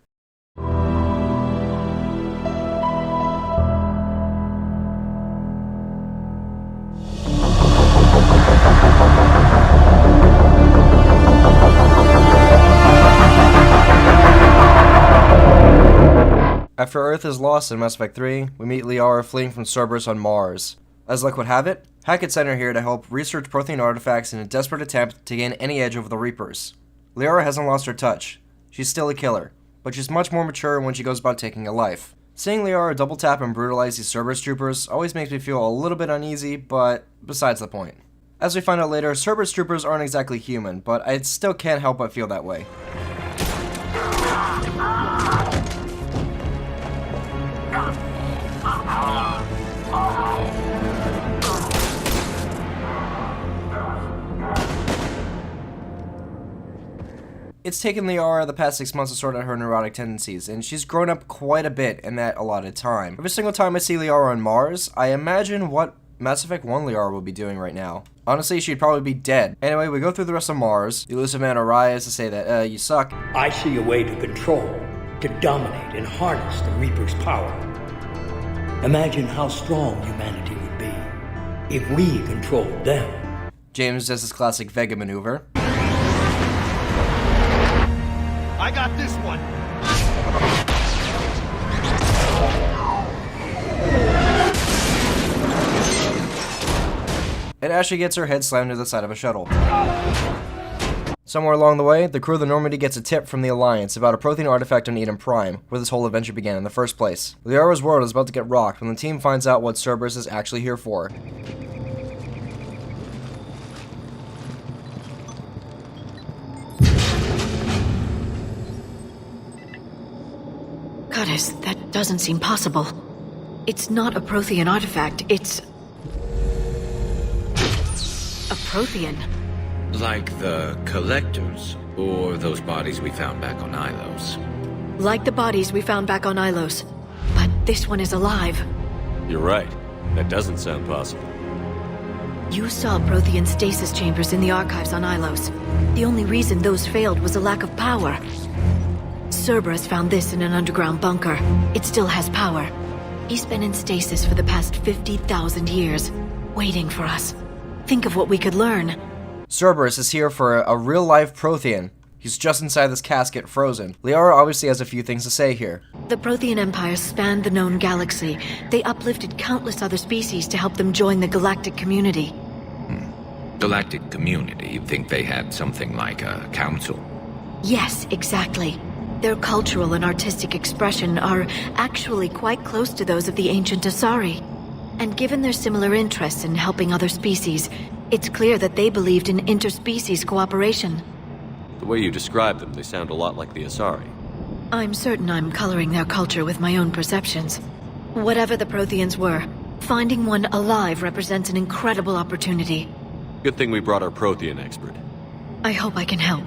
After Earth is lost in Mass Effect 3, we meet Liara fleeing from Cerberus on Mars. As luck would have it, Hackett sent her here to help research Prothean artifacts in a desperate attempt to gain any edge over the Reapers. Liara hasn't lost her touch. She's still a killer, but she's much more mature when she goes about taking a life. Seeing Liara double tap and brutalize these Cerberus troopers always makes me feel a little bit uneasy, but besides the point. As we find out later, Cerberus troopers aren't exactly human, but I still can't help but feel that way. It's taken Liara the past 6 months to sort out her neurotic tendencies, and she's grown up quite a bit in that allotted time. Every single time I see Liara on Mars, I imagine what Mass Effect 1 Liara will be doing right now. Honestly, she'd probably be dead. Anyway, we go through the rest of Mars. The elusive man arrives to say that, you suck. I see a way to control, to dominate and harness the Reaper's power. Imagine how strong humanity would be if we controlled them. James does his classic Vega maneuver. I got this one. And Ashley gets her head slammed to the side of a shuttle. Somewhere along the way, the crew of the Normandy gets a tip from the Alliance about a Prothean artifact on Eden Prime, where this whole adventure began in the first place. Liara's world is about to get rocked when the team finds out what Cerberus is actually here for. Goddess, that doesn't seem possible. It's not a Prothean artifact, it's... a Prothean. Like the Collectors, or those bodies we found back on Ilos. Like the bodies we found back on Ilos. But this one is alive. You're right. That doesn't sound possible. You saw Prothean stasis chambers in the archives on Ilos. The only reason those failed was a lack of power. Cerberus found this in an underground bunker. It still has power. He's been in stasis for the past 50,000 years, waiting for us. Think of what we could learn. Cerberus is here for a real-life Prothean. He's just inside this casket, frozen. Liara obviously has a few things to say here. The Prothean Empire spanned the known galaxy. They uplifted countless other species to help them join the galactic community. Galactic community? You think they had something like a council? Yes, exactly. Their cultural and artistic expression are actually quite close to those of the ancient Asari. And given their similar interests in helping other species, it's clear that they believed in interspecies cooperation. The way you describe them, they sound a lot like the Asari. I'm certain I'm coloring their culture with my own perceptions. Whatever the Protheans were, finding one alive represents an incredible opportunity. Good thing we brought our Prothean expert. I hope I can help.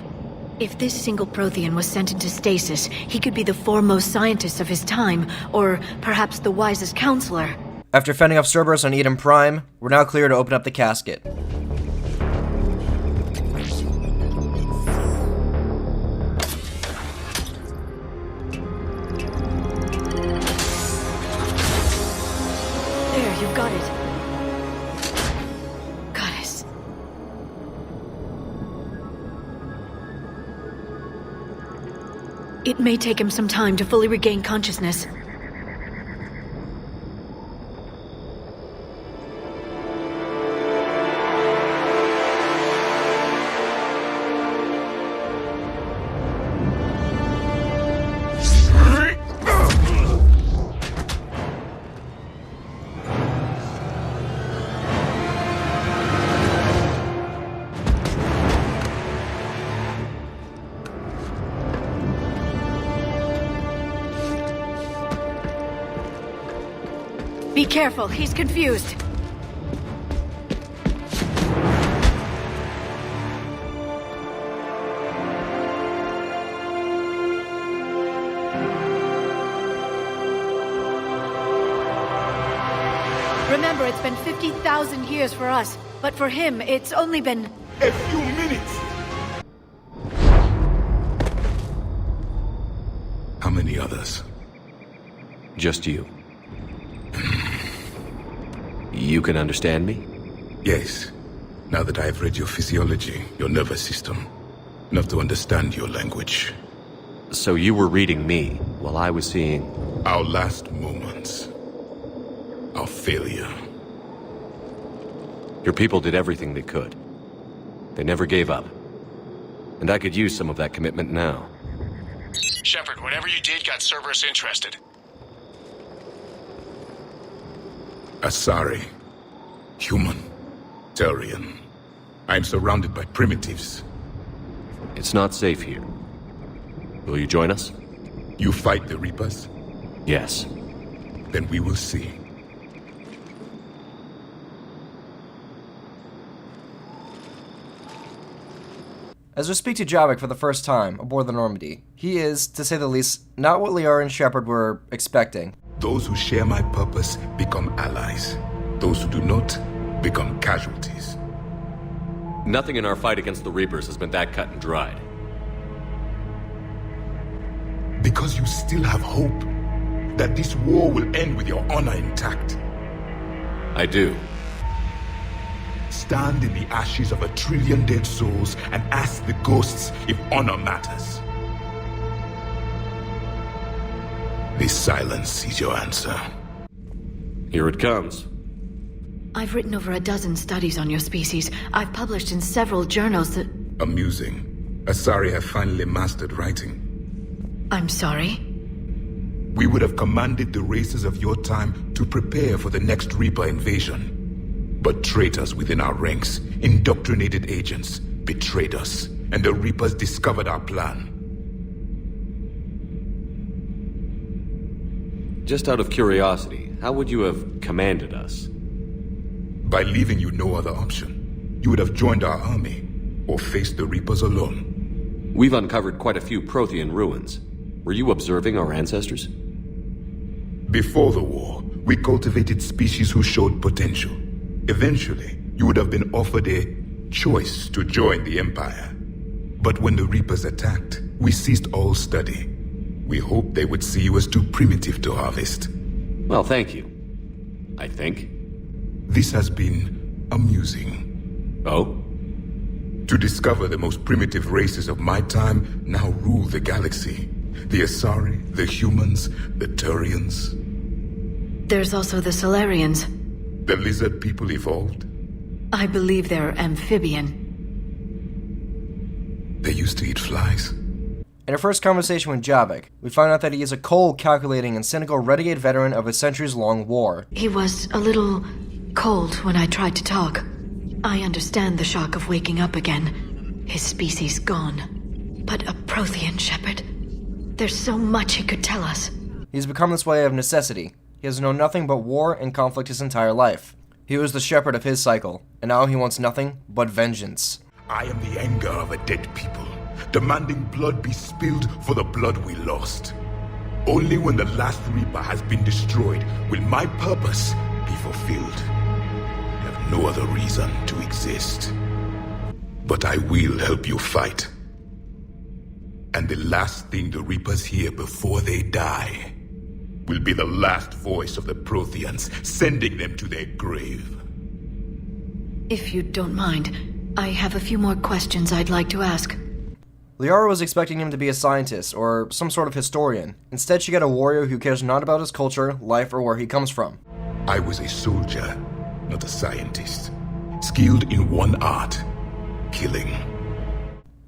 If this single Prothean was sent into stasis, he could be the foremost scientist of his time, or perhaps the wisest counselor. After fending off Cerberus on Eden Prime, we're now clear to open up the casket. There, you've got it. Goddess. It may take him some time to fully regain consciousness. Be careful, he's confused. Remember, it's been 50,000 years for us, but for him, it's only been... a few minutes! How many others? Just you. You can understand me? Yes. Now that I have read your physiology, your nervous system, enough to understand your language. So you were reading me, while I was seeing... our last moments. Our failure. Your people did everything they could. They never gave up. And I could use some of that commitment now. Shepard, whatever you did got Cerberus interested. Asari. Human. Turian. I am surrounded by primitives. It's not safe here. Will you join us? You fight the Reapers? Yes. Then we will see. As we speak to Javik for the first time aboard the Normandy, he is, to say the least, not what Liara and Shepard were expecting. Those who share my purpose become allies. Those who do not become casualties. Nothing in our fight against the Reapers has been that cut and dried. Because you still have hope that this war will end with your honor intact. I do. Stand in the ashes of 1 trillion dead souls and ask the ghosts if honor matters. This silence is your answer. Here it comes. I've written over a dozen studies on your species. I've published in several journals that... Amusing. Asari have finally mastered writing. I'm sorry? We would have commanded the races of your time to prepare for the next Reaper invasion. But traitors within our ranks, indoctrinated agents, betrayed us, and the Reapers discovered our plan. Just out of curiosity, how would you have commanded us? By leaving you no other option. You would have joined our army, or faced the Reapers alone. We've uncovered quite a few Prothean ruins. Were you observing our ancestors? Before the war, we cultivated species who showed potential. Eventually, you would have been offered a choice to join the Empire. But when the Reapers attacked, we ceased all study. We hoped they would see you as too primitive to harvest. Well, thank you. I think. This has been amusing. Oh? To discover the most primitive races of my time now rule the galaxy. The Asari, the humans, the Turians. There's also the Solarians. The lizard people evolved? I believe they're amphibian. They used to eat flies. In our first conversation with Javik, we find out that he is a cold, calculating, and cynical renegade veteran of a centuries-long war. He was a little cold when I tried to talk. I understand the shock of waking up again. His species gone. But a Prothean shepherd. There's so much he could tell us. He's become this way of necessity. He has known nothing but war and conflict his entire life. He was the shepherd of his cycle, and now he wants nothing but vengeance. I am the anger of a dead people, demanding blood be spilled for the blood we lost. Only when the last Reaper has been destroyed will my purpose be fulfilled. I have no other reason to exist. But I will help you fight. And the last thing the Reapers hear before they die will be the last voice of the Protheans, sending them to their grave. If you don't mind, I have a few more questions I'd like to ask. Liara was expecting him to be a scientist, or some sort of historian. Instead, she got a warrior who cares not about his culture, life, or where he comes from. I was a soldier, not a scientist. Skilled in one art, killing.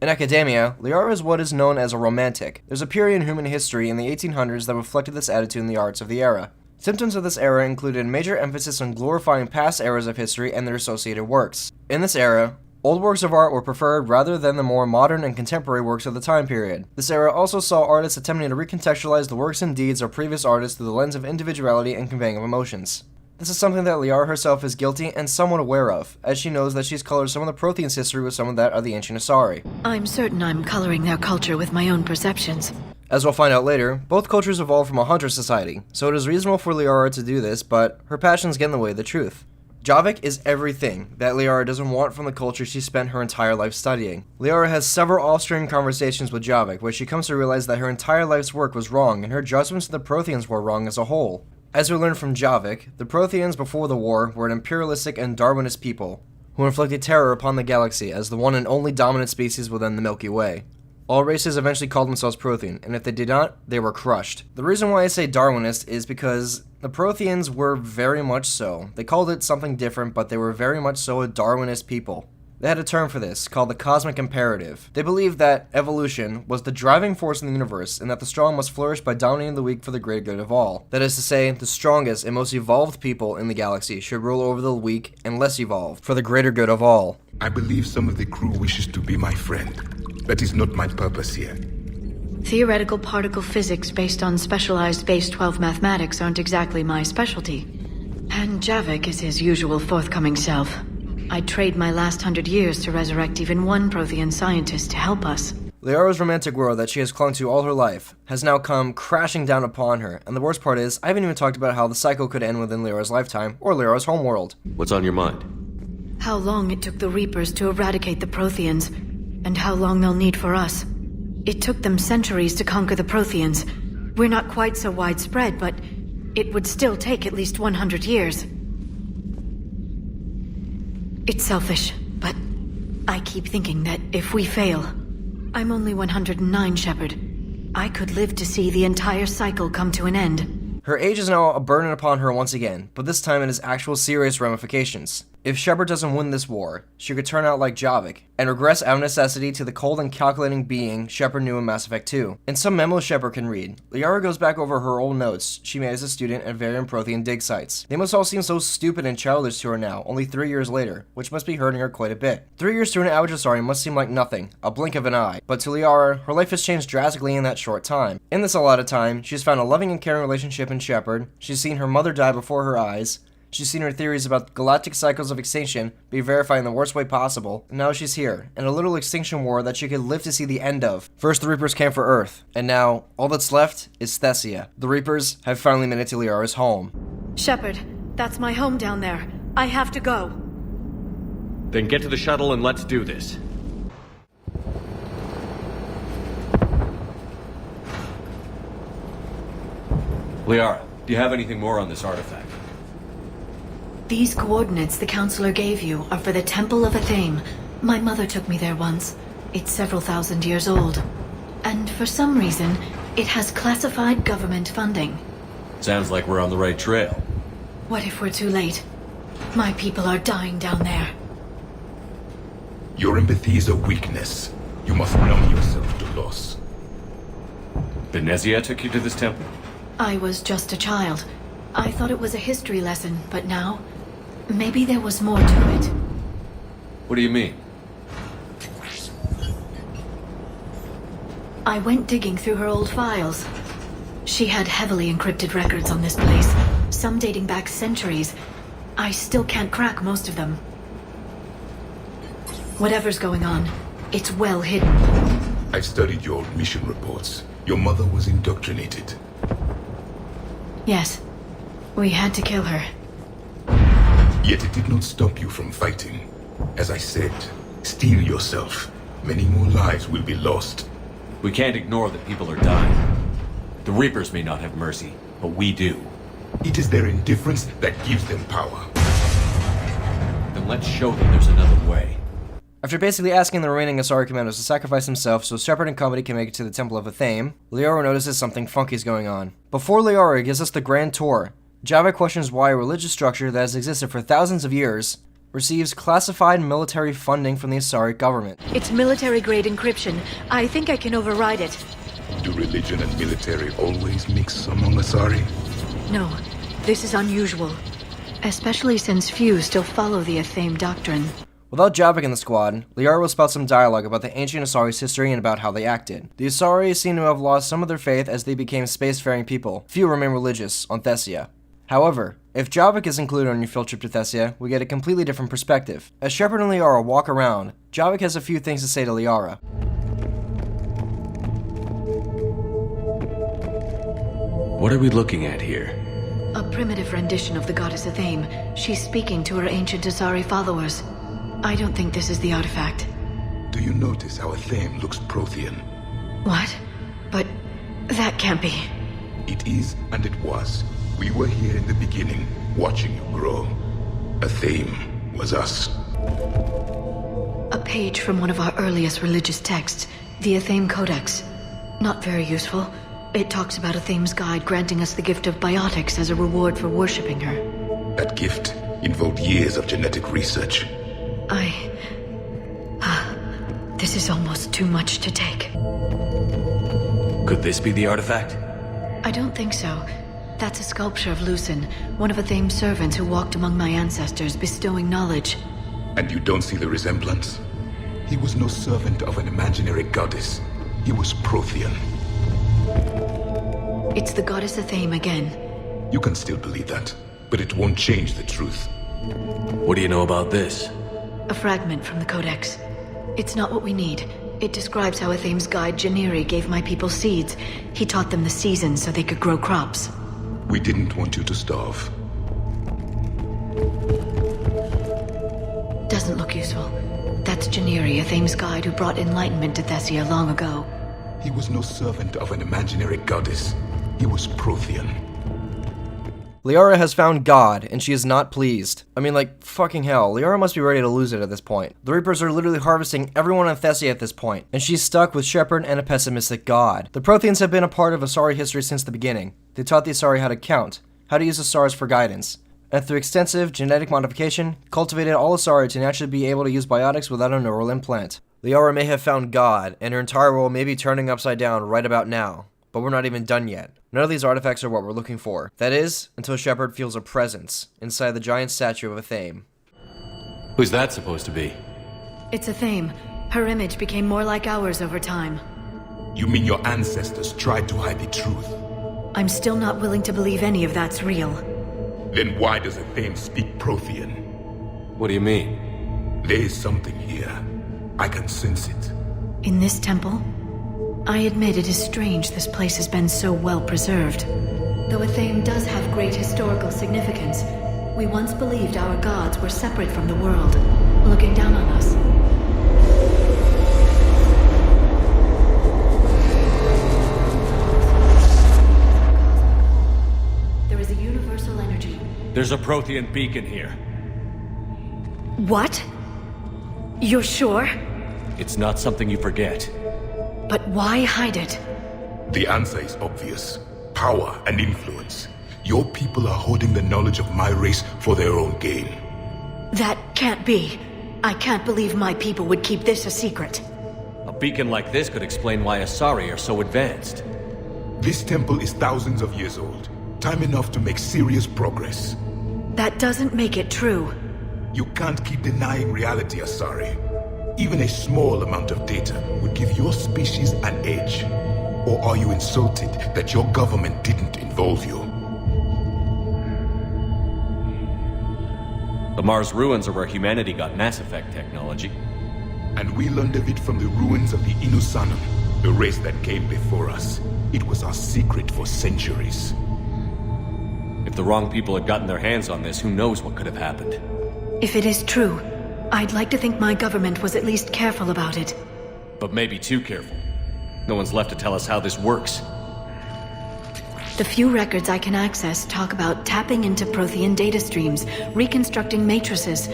In academia, Liara is what is known as a romantic. There's a period in human history in the 1800s that reflected this attitude in the arts of the era. Symptoms of this era included major emphasis on glorifying past eras of history and their associated works. In this era, old works of art were preferred rather than the more modern and contemporary works of the time period. This era also saw artists attempting to recontextualize the works and deeds of previous artists through the lens of individuality and conveying of emotions. This is something that Liara herself is guilty and somewhat aware of, as she knows that she's colored some of the Protheans' history with some of that of the ancient Asari. I'm certain I'm coloring their culture with my own perceptions. As we'll find out later, both cultures evolved from a hunter society, so it is reasonable for Liara to do this, but her passions get in the way of the truth. Javik is everything that Liara doesn't want from the culture she spent her entire life studying. Liara has several off-screen conversations with Javik, where she comes to realize that her entire life's work was wrong and her judgments of the Protheans were wrong as a whole. As we learn from Javik, the Protheans before the war were an imperialistic and Darwinist people, who inflicted terror upon the galaxy as the one and only dominant species within the Milky Way. All races eventually called themselves Prothean, and if they did not, they were crushed. The reason why I say Darwinist is because the Protheans were very much so. They called it something different, but they were very much so a Darwinist people. They had a term for this, called the cosmic imperative. They believed that evolution was the driving force in the universe, and that the strong must flourish by dominating the weak for the greater good of all. That is to say, the strongest and most evolved people in the galaxy should rule over the weak and less evolved, for the greater good of all. I believe some of the crew wishes to be my friend. That is not my purpose here. Theoretical particle physics based on specialized base 12 mathematics aren't exactly my specialty. And Javik is his usual forthcoming self. I'd trade my last 100 years to resurrect even one Prothean scientist to help us. Liara's romantic world that she has clung to all her life has now come crashing down upon her, and the worst part is, I haven't even talked about how the cycle could end within Liara's lifetime, or Liara's homeworld. What's on your mind? How long it took the Reapers to eradicate the Protheans, and how long they'll need for us. It took them centuries to conquer the Protheans. We're not quite so widespread, but it would still take at least 100 years. It's selfish, but I keep thinking that if we fail, I'm only 109, Shepard. I could live to see the entire cycle come to an end. Her age is now a burden upon her once again, but this time it has actual serious ramifications. If Shepard doesn't win this war, she could turn out like Javik, and regress out of necessity to the cold and calculating being Shepard knew in Mass Effect 2. In some memos Shepard can read, Liara goes back over her old notes she made as a student at various Prothean dig sites. They must all seem so stupid and childish to her now, only 3 years later, which must be hurting her quite a bit. 3 years to an average Asari must seem like nothing, a blink of an eye, but to Liara, her life has changed drastically in that short time. In this allotted time, she's found a loving and caring relationship in Shepard, she's seen her mother die before her eyes, she's seen her theories about galactic cycles of extinction be verified in the worst way possible, and now she's here, in a little extinction war that she could live to see the end of. First the Reapers came for Earth, and now, all that's left is Thessia. The Reapers have finally made it to Liara's home. Shepard, that's my home down there. I have to go. Then get to the shuttle and let's do this. Liara, do you have anything more on this artifact? These coordinates the Counselor gave you are for the Temple of Athame. My mother took me there once. It's several thousand years old. And for some reason, it has classified government funding. Sounds like we're on the right trail. What if we're too late? My people are dying down there. Your empathy is a weakness. You must numb yourself to loss. Benezia took you to this temple? I was just a child. I thought it was a history lesson, but now, maybe there was more to it. What do you mean? I went digging through her old files. She had heavily encrypted records on this place, some dating back centuries. I still can't crack most of them. Whatever's going on, it's well hidden. I've studied your old mission reports. Your mother was indoctrinated. Yes. We had to kill her. Yet it did not stop you from fighting. As I said, steel yourself. Many more lives will be lost. We can't ignore that people are dying. The Reapers may not have mercy, but we do. It is their indifference that gives them power. Then let's show them there's another way. After basically asking the remaining Asari commandos to sacrifice themselves so Shepard and company can make it to the Temple of Athame, Liara notices something funky is going on. Before Liara gives us the grand tour, Javik questions why a religious structure that has existed for thousands of years receives classified military funding from the Asari government. It's military-grade encryption. I think I can override it. Do religion and military always mix among Asari? No, this is unusual. Especially since few still follow the Athame doctrine. Without Javik in the squad, Liara will spout some dialogue about the ancient Asari's history and about how they acted. The Asari seem to have lost some of their faith as they became spacefaring people. Few remain religious on Thessia. However, if Javik is included on your field trip to Thessia, we get a completely different perspective. As Shepard and Liara walk around, Javik has a few things to say to Liara. What are we looking at here? A primitive rendition of the goddess Athame. She's speaking to her ancient Asari followers. I don't think this is the artifact. Do you notice how Athame looks Prothean? What? But that can't be. It is, and it was. We were here in the beginning, watching you grow. Athame was us. A page from one of our earliest religious texts, the Athame Codex. Not very useful. It talks about Athame's guide granting us the gift of biotics as a reward for worshipping her. That gift involved years of genetic research. This is almost too much to take. Could this be the artifact? I don't think so. That's a sculpture of Lucen, one of Athame's servants who walked among my ancestors, bestowing knowledge. And you don't see the resemblance? He was no servant of an imaginary goddess. He was Prothean. It's the goddess Athame again. You can still believe that, but it won't change the truth. What do you know about this? A fragment from the Codex. It's not what we need. It describes how Athame's guide Janiri gave my people seeds. He taught them the seasons so they could grow crops. We didn't want you to starve. Doesn't look useful. That's Janiri, Athame's guide who brought enlightenment to Thessia long ago. He was no servant of an imaginary goddess. He was Prothean. Liara has found God, and she is not pleased. I mean, like, fucking hell, Liara must be ready to lose it at this point. The Reapers are literally harvesting everyone on Thessia at this point, and she's stuck with Shepard and a pessimistic God. The Protheans have been a part of Asari history since the beginning. They taught the Asari how to count, how to use the stars for guidance. and through extensive genetic modification, cultivated all Asari to naturally be able to use biotics without a neural implant. Liara may have found God, and her entire world may be turning upside down right about now, but we're not even done yet. None of these artifacts are what we're looking for. That is, until Shepard feels a presence inside the giant statue of a Thame. Who's that supposed to be? It's a Thame. Her image became more like ours over time. You mean your ancestors tried to hide the truth? I'm still not willing to believe any of that's real. Then why does a Thame speak Prothean? What do you mean? There is something here. I can sense it. In this temple? I admit it is strange this place has been so well preserved. Though a Thame does have great historical significance, we once believed our gods were separate from the world, looking down on us. There is a universal energy. There's a Prothean beacon here. What? You're sure? It's not something you forget. But why hide it? The answer is obvious. Power and influence. Your people are holding the knowledge of my race for their own gain. That can't be. I can't believe my people would keep this a secret. A beacon like this could explain why Asari are so advanced. This temple is thousands of years old. Time enough to make serious progress. That doesn't make it true. You can't keep denying reality, Asari. Even a small amount of data would give your species an edge. Or are you insulted that your government didn't involve you? The Mars ruins are where humanity got Mass Effect technology. And we learned of it from the ruins of the Inusanum, the race that came before us. It was our secret for centuries. If the wrong people had gotten their hands on this, who knows what could have happened. If it is true, I'd like to think my government was at least careful about it. But maybe too careful. No one's left to tell us how this works. The few records I can access talk about tapping into Prothean data streams, reconstructing matrices,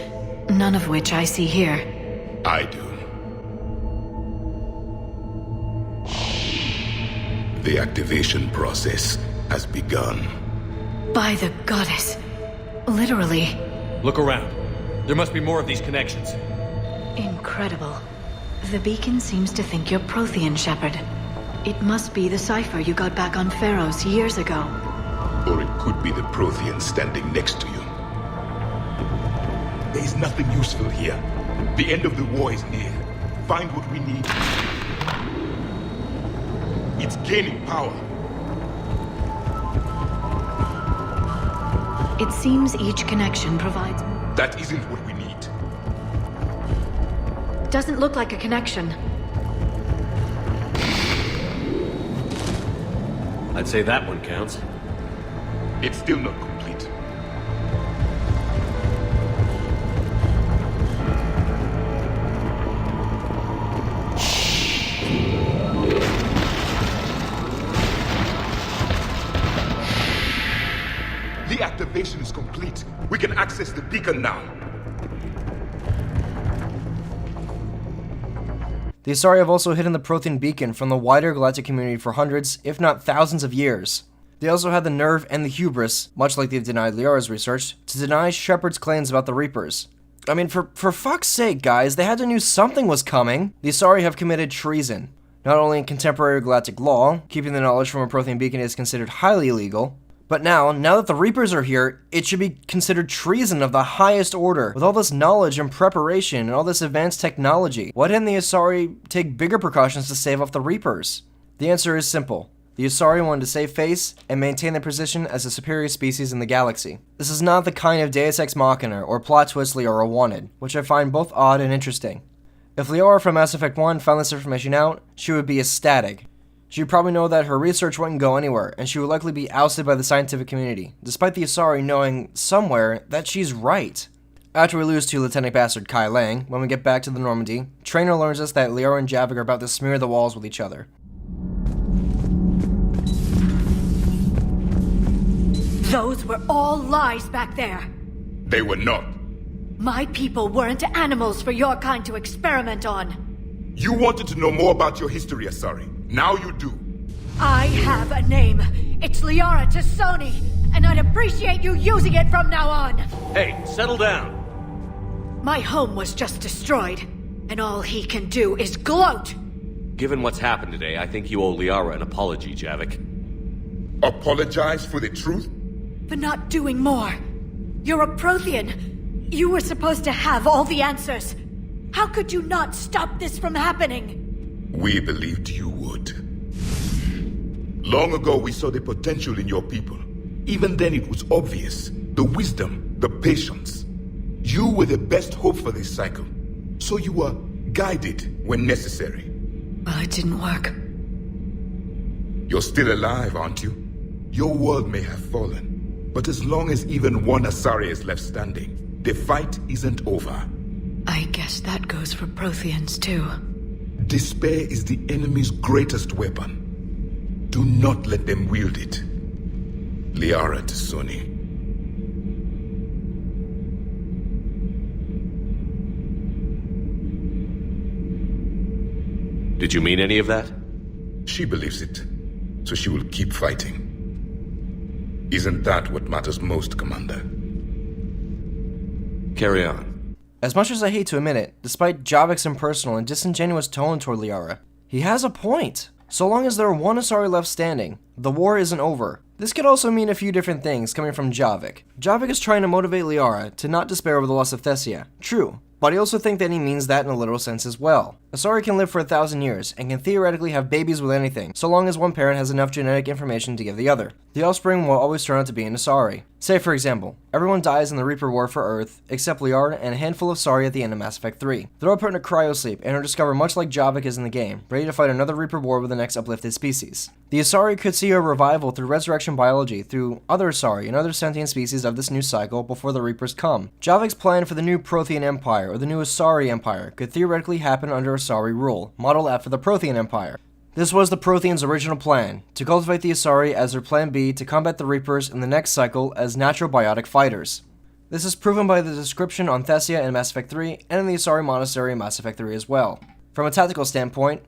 none of which I see here. I do. The activation process has begun. By the goddess. Literally. Look around. There must be more of these connections. Incredible. The beacon seems to think you're Prothean, Shepard. It must be the cipher you got back on Pharaohs years ago. Or it could be the Prothean standing next to you. There is nothing useful here. The end of the war is near. Find what we need. It's gaining power. It seems each connection provides... That isn't what we need. Doesn't look like a connection. I'd say that one counts. It's still not complete. The activation is complete. We can access the beacon now. The Asari have also hidden the Prothean beacon from the wider galactic community for hundreds, if not thousands of years. They also had the nerve and the hubris, much like they've denied Liara's research, to deny Shepard's claims about the Reapers. I mean, for fuck's sake, guys, they had to know something was coming. The Asari have committed treason. Not only in contemporary galactic law, keeping the knowledge from a Prothean beacon is considered highly illegal, but now that the Reapers are here, it should be considered treason of the highest order. With all this knowledge and preparation and all this advanced technology, why didn't the Asari take bigger precautions to save off the Reapers? The answer is simple. The Asari wanted to save face and maintain their position as a superior species in the galaxy. This is not the kind of Deus Ex Machina or plot twist Liara wanted, which I find both odd and interesting. If Liara from Mass Effect 1 found this information out, she would be ecstatic. She would probably know that her research wouldn't go anywhere, and she would likely be ousted by the scientific community, despite the Asari knowing somewhere that she's right. After we lose to Lieutenant Bastard Kai Lang, when we get back to the Normandy, Traynor learns us that Liara and Javik are about to smear the walls with each other. Those were all lies back there. They were not. My people weren't animals for your kind to experiment on. You wanted to know more about your history, Asari. Now you do. I have a name. It's Liara T'Soni, and I'd appreciate you using it from now on! Hey, settle down. My home was just destroyed, and all he can do is gloat! Given what's happened today, I think you owe Liara an apology, Javik. Apologize for the truth? For not doing more. You're a Prothean. You were supposed to have all the answers. How could you not stop this from happening? We believed you would. Long ago, we saw the potential in your people. Even then, it was obvious. The wisdom, the patience. You were the best hope for this cycle. So you were guided when necessary. Well, it didn't work. You're still alive, aren't you? Your world may have fallen, but as long as even one Asari is left standing, the fight isn't over. I guess that goes for Protheans, too. Despair is the enemy's greatest weapon. Do not let them wield it. Liara T'Soni. Did you mean any of that? She believes it, so she will keep fighting. Isn't that what matters most, Commander? Carry on. As much as I hate to admit it, despite Javik's impersonal and disingenuous tone toward Liara, he has a point. So long as there are one Asari left standing, the war isn't over. This could also mean a few different things coming from Javik. Javik is trying to motivate Liara to not despair over the loss of Thessia. True, but I also think that he means that in a literal sense as well. Asari can live for 1,000 years, and can theoretically have babies with anything, so long as one parent has enough genetic information to give the other. The offspring will always turn out to be an Asari. Say for example, everyone dies in the Reaper War for Earth, except Liara and a handful of Asari at the end of Mass Effect 3. They're all put in a cryosleep, and are discovered much like Javik is in the game, ready to fight another Reaper War with the next uplifted species. The Asari could see a revival through resurrection biology through other Asari and other sentient species of this new cycle before the Reapers come. Javik's plan for the new Prothean Empire, or the new Asari Empire, could theoretically happen under Asari rule, modeled after the Prothean Empire. This was the Protheans' original plan, to cultivate the Asari as their plan B to combat the Reapers in the next cycle as natural biotic fighters. This is proven by the description on Thessia in Mass Effect 3 and in the Asari Monastery in Mass Effect 3 as well. From a tactical standpoint,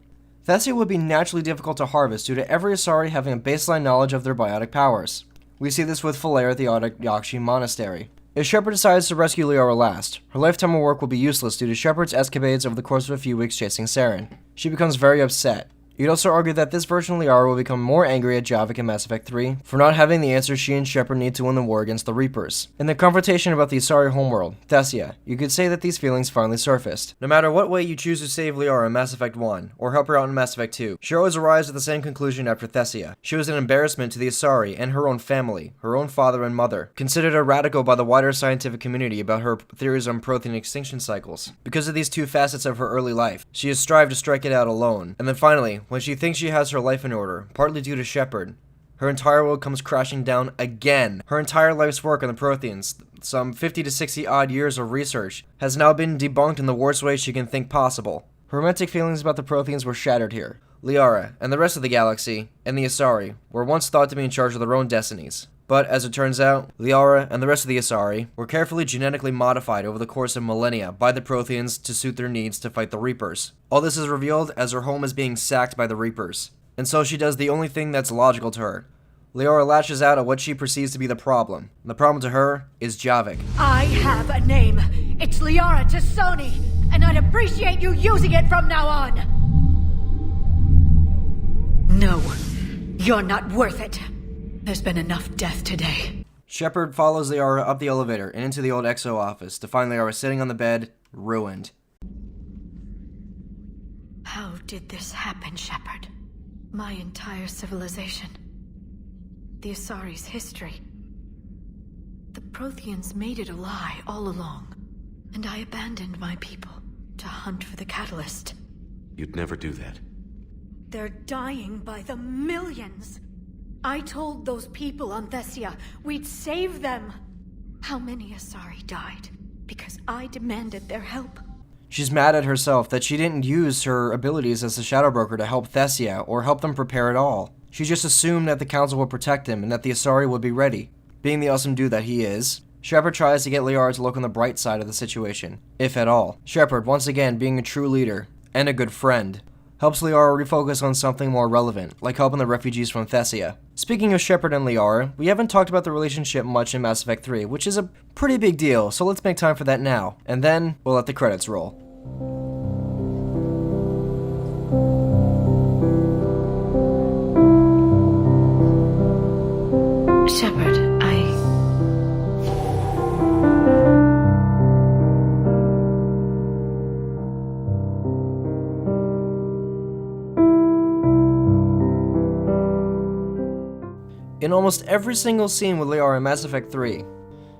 Thessia would be naturally difficult to harvest due to every Asari having a baseline knowledge of their biotic powers. We see this with Falere at the Yakshi Monastery. If Shepard decides to rescue Liara last, her lifetime of work will be useless due to Shepard's escapades over the course of a few weeks chasing Saren. She becomes very upset. You'd also argue that this version of Liara will become more angry at Javik in Mass Effect 3 for not having the answers she and Shepard need to win the war against the Reapers. In the confrontation about the Asari homeworld, Thessia, you could say that these feelings finally surfaced. No matter what way you choose to save Liara in Mass Effect 1, or help her out in Mass Effect 2, she always arrives at the same conclusion after Thessia. She was an embarrassment to the Asari and her own family, her own father and mother, considered a radical by the wider scientific community about her theories on Prothean extinction cycles. Because of these two facets of her early life, she has strived to strike it out alone, and then finally, when she thinks she has her life in order, partly due to Shepard, her entire world comes crashing down again. Her entire life's work on the Protheans, some 50 to 60 odd years of research, has now been debunked in the worst way she can think possible. Her romantic feelings about the Protheans were shattered here. Liara, and the rest of the galaxy, and the Asari, were once thought to be in charge of their own destinies. But, as it turns out, Liara and the rest of the Asari were carefully genetically modified over the course of millennia by the Protheans to suit their needs to fight the Reapers. All this is revealed as her home is being sacked by the Reapers. And so she does the only thing that's logical to her. Liara lashes out at what she perceives to be the problem. The problem to her is Javik. I have a name. It's Liara T'Soni, and I'd appreciate you using it from now on. No, you're not worth it. There's been enough death today. Shepard follows Liara up the elevator and into the old XO office to find Liara sitting on the bed, ruined. How did this happen, Shepard? My entire civilization. The Asari's history. The Protheans made it a lie all along, and I abandoned my people to hunt for the catalyst. You'd never do that. They're dying by the millions. I told those people on Thessia we'd save them. How many Asari died because I demanded their help? She's mad at herself that she didn't use her abilities as a Shadow Broker to help Thessia or help them prepare at all. She just assumed that the Council would protect him and that the Asari would be ready. Being the awesome dude that he is, Shepard tries to get Liara to look on the bright side of the situation, if at all. Shepard, once again being a true leader and a good friend, helps Liara refocus on something more relevant, like helping the refugees from Thessia. Speaking of Shepard and Liara, we haven't talked about the relationship much in Mass Effect 3, which is a pretty big deal, so let's make time for that now, and then we'll let the credits roll. Shepard, In almost every single scene with Liara in Mass Effect 3,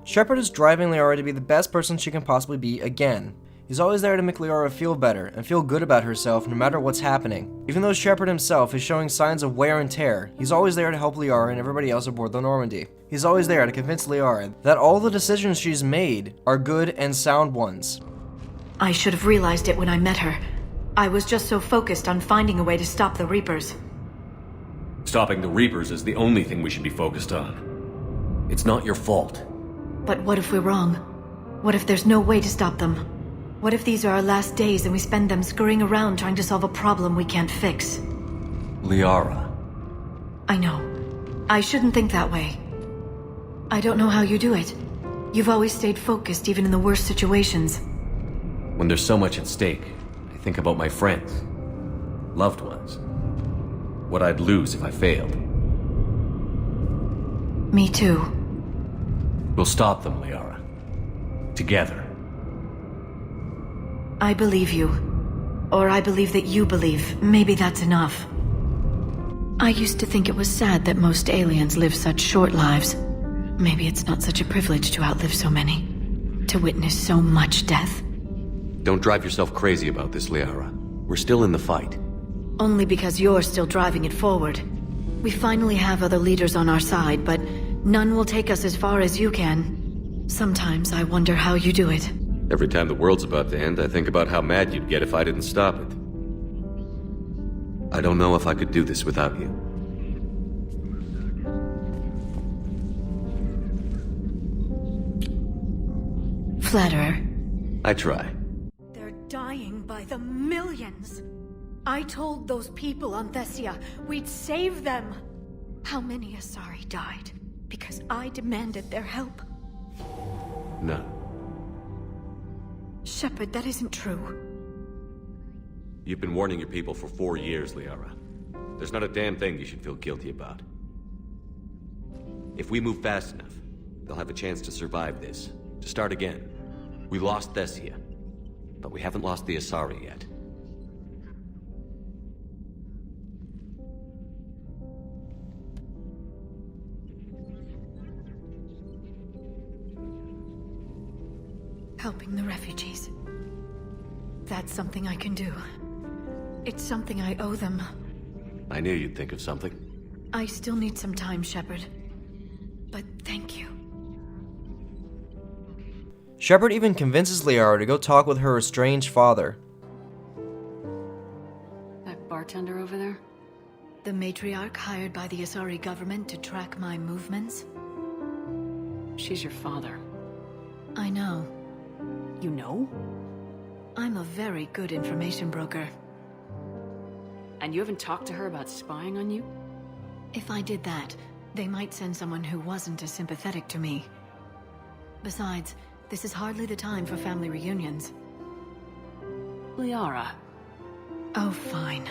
Shepard is driving Liara to be the best person she can possibly be again. He's always there to make Liara feel better and feel good about herself no matter what's happening. Even though Shepard himself is showing signs of wear and tear, he's always there to help Liara and everybody else aboard the Normandy. He's always there to convince Liara that all the decisions she's made are good and sound ones. I should have realized it when I met her. I was just so focused on finding a way to stop the Reapers. Stopping the Reapers is the only thing we should be focused on. It's not your fault. But what if we're wrong? What if there's no way to stop them? What if these are our last days and we spend them scurrying around trying to solve a problem we can't fix? Liara. I know. I shouldn't think that way. I don't know how you do it. You've always stayed focused even in the worst situations. When there's so much at stake, I think about my friends, loved ones. What I'd lose if I failed. Me too. We'll stop them, Liara. Together. I believe you. Or I believe that you believe. Maybe that's enough. I used to think it was sad that most aliens live such short lives. Maybe it's not such a privilege to outlive so many. To witness so much death. Don't drive yourself crazy about this, Liara. We're still in the fight. Only because you're still driving it forward. We finally have other leaders on our side, but none will take us as far as you can. Sometimes I wonder how you do it. Every time the world's about to end, I think about how mad you'd get if I didn't stop it. I don't know if I could do this without you. Flatterer. I try. They're dying by the millions. I told those people on Thessia we'd save them. How many Asari died because I demanded their help? None. Shepard, that isn't true. You've been warning your people for 4 years, Liara. There's not a damn thing you should feel guilty about. If we move fast enough, they'll have a chance to survive this, to start again. We lost Thessia, but we haven't lost the Asari yet. Helping the refugees. That's something I can do. It's something I owe them. I knew you'd think of something. I still need some time, Shepard. But thank you. Shepard even convinces Liara to go talk with her estranged father. That bartender over there? The matriarch hired by the Asari government to track my movements? She's your father. I know. You know? I'm a very good information broker. And you haven't talked to her about spying on you? If I did that, they might send someone who wasn't as sympathetic to me. Besides, this is hardly the time for family reunions. Liara. Oh, fine.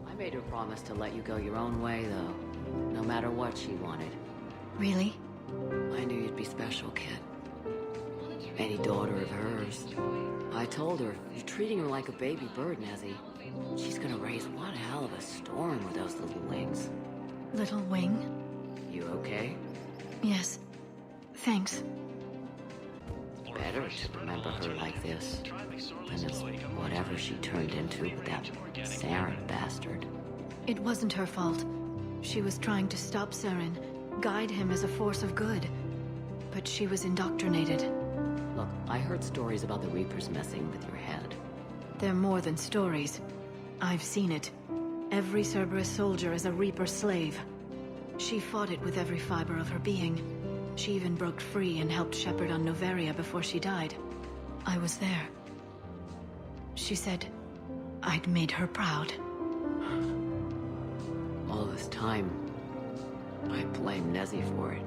I made her promise to let you go your own way, though. No matter what she wanted. Really? I knew you'd be special, kid. Any daughter of hers. I told her, you're treating her like a baby bird, Nezzy. She's gonna raise one hell of a storm with those little wings. Little wing? You okay? Yes. Thanks. Better to remember her like this than as whatever she turned into with that Saren bastard. It wasn't her fault. She was trying to stop Saren, guide him as a force of good. But she was indoctrinated. Look, I heard stories about the Reapers messing with your head. They're more than stories. I've seen it. Every Cerberus soldier is a Reaper slave. She fought it with every fiber of her being. She even broke free and helped Shepard on Noveria before she died. I was there. She said I'd made her proud. this time, I blame Nezzy for it.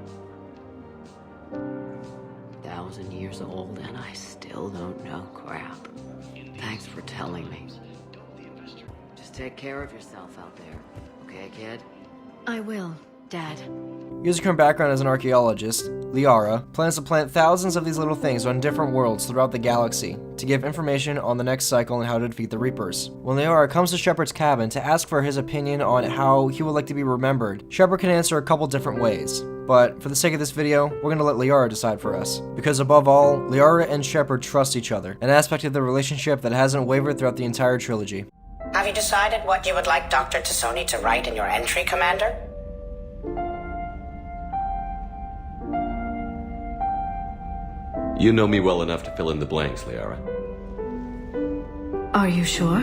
1,000 years old and I still don't know crap. Thanks for telling me. Just take care of yourself out there, okay, kid? I will, Dad. Using her background as an archaeologist, Liara plans to plant thousands of these little things on different worlds throughout the galaxy to give information on the next cycle and how to defeat the Reapers. When Liara comes to Shepard's cabin to ask for his opinion on how he would like to be remembered, Shepard can answer a couple different ways. But for the sake of this video, we're going to let Liara decide for us. Because above all, Liara and Shepard trust each other, an aspect of the relationship that hasn't wavered throughout the entire trilogy. Have you decided what you would like Dr. T'Soni to write in your entry, Commander? You know me well enough to fill in the blanks, Liara. Are you sure?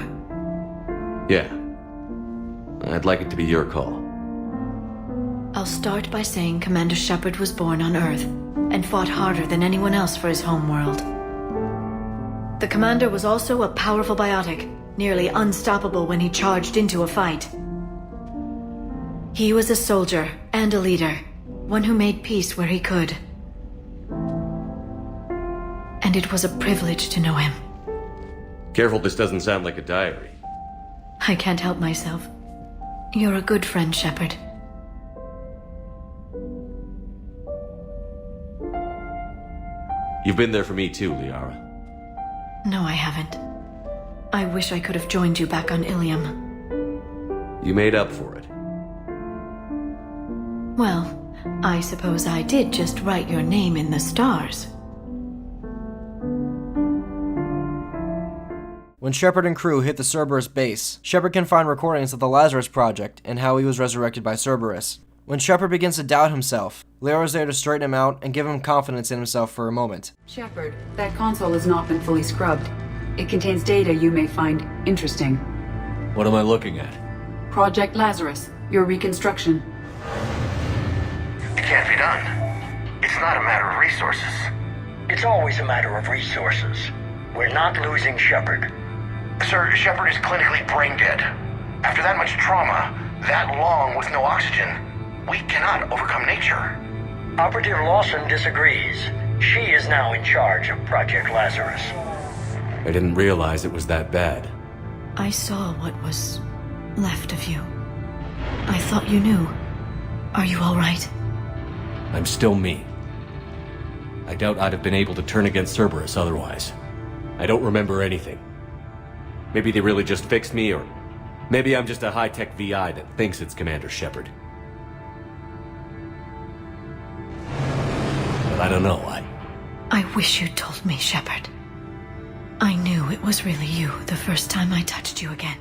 Yeah. I'd like it to be your call. I'll start by saying Commander Shepard was born on Earth and fought harder than anyone else for his homeworld. The Commander was also a powerful biotic, nearly unstoppable when he charged into a fight. He was a soldier and a leader, one who made peace where he could. And it was a privilege to know him. Careful, this doesn't sound like a diary. I can't help myself. You're a good friend, Shepard. You've been there for me too, Liara. No, I haven't. I wish I could have joined you back on Ilium. You made up for it. Well, I suppose I did just write your name in the stars. When Shepard and crew hit the Cerberus base, Shepard can find recordings of the Lazarus Project and how he was resurrected by Cerberus. When Shepard begins to doubt himself, Liara's there to straighten him out and give him confidence in himself for a moment. Shepard, that console has not been fully scrubbed. It contains data you may find interesting. What am I looking at? Project Lazarus, your reconstruction. It can't be done. It's not a matter of resources. It's always a matter of resources. We're not losing Shepard. Sir, Shepard is clinically brain dead. After that much trauma, that long with no oxygen, we cannot overcome nature. Operative Lawson disagrees. She is now in charge of Project Lazarus. I didn't realize it was that bad. I saw what was left of you. I thought you knew. Are you all right? I'm still me. I doubt I'd have been able to turn against Cerberus otherwise. I don't remember anything. Maybe they really just fixed me, or maybe I'm just a high-tech VI that thinks it's Commander Shepard. But I don't know. I wish you'd told me, Shepard. I knew it was really you the first time I touched you again.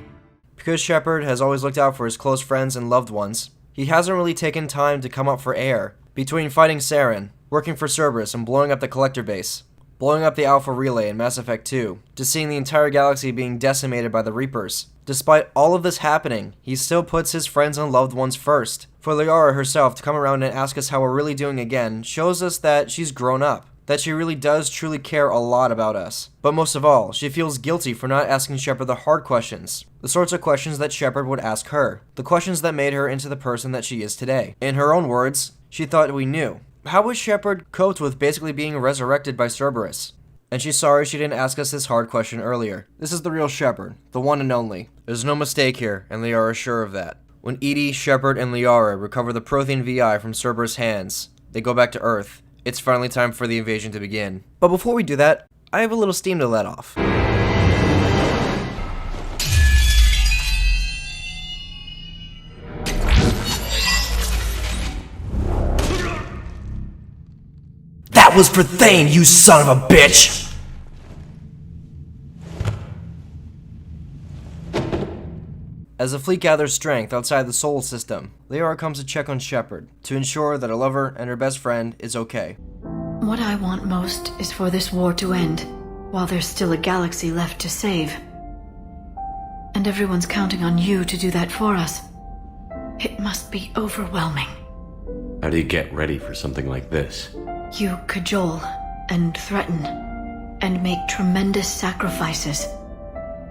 Because Shepard has always looked out for his close friends and loved ones, he hasn't really taken time to come up for air between fighting Saren, working for Cerberus, and blowing up the Collector base, blowing up the Alpha Relay in Mass Effect 2, to seeing the entire galaxy being decimated by the Reapers. Despite all of this happening, he still puts his friends and loved ones first. For Liara herself to come around and ask us how we're really doing again shows us that she's grown up, that she really does truly care a lot about us. But most of all, she feels guilty for not asking Shepard the hard questions, the sorts of questions that Shepard would ask her, the questions that made her into the person that she is today. In her own words, she thought we knew. How would Shepard coped with basically being resurrected by Cerberus? And she's sorry she didn't ask us this hard question earlier. This is the real Shepard, the one and only. There's no mistake here, and Liara is sure of that. When EDI, Shepard, and Liara recover the Prothean VI from Cerberus' hands, they go back to Earth. It's finally time for the invasion to begin. But before we do that, I have a little steam to let off. That was for Thane, you son of a bitch! As the fleet gathers strength outside the Sol system, Liara comes to check on Shepard to ensure that her lover and her best friend is okay. What I want most is for this war to end, while there's still a galaxy left to save. And everyone's counting on you to do that for us. It must be overwhelming. How do you get ready for something like this? You cajole and threaten and make tremendous sacrifices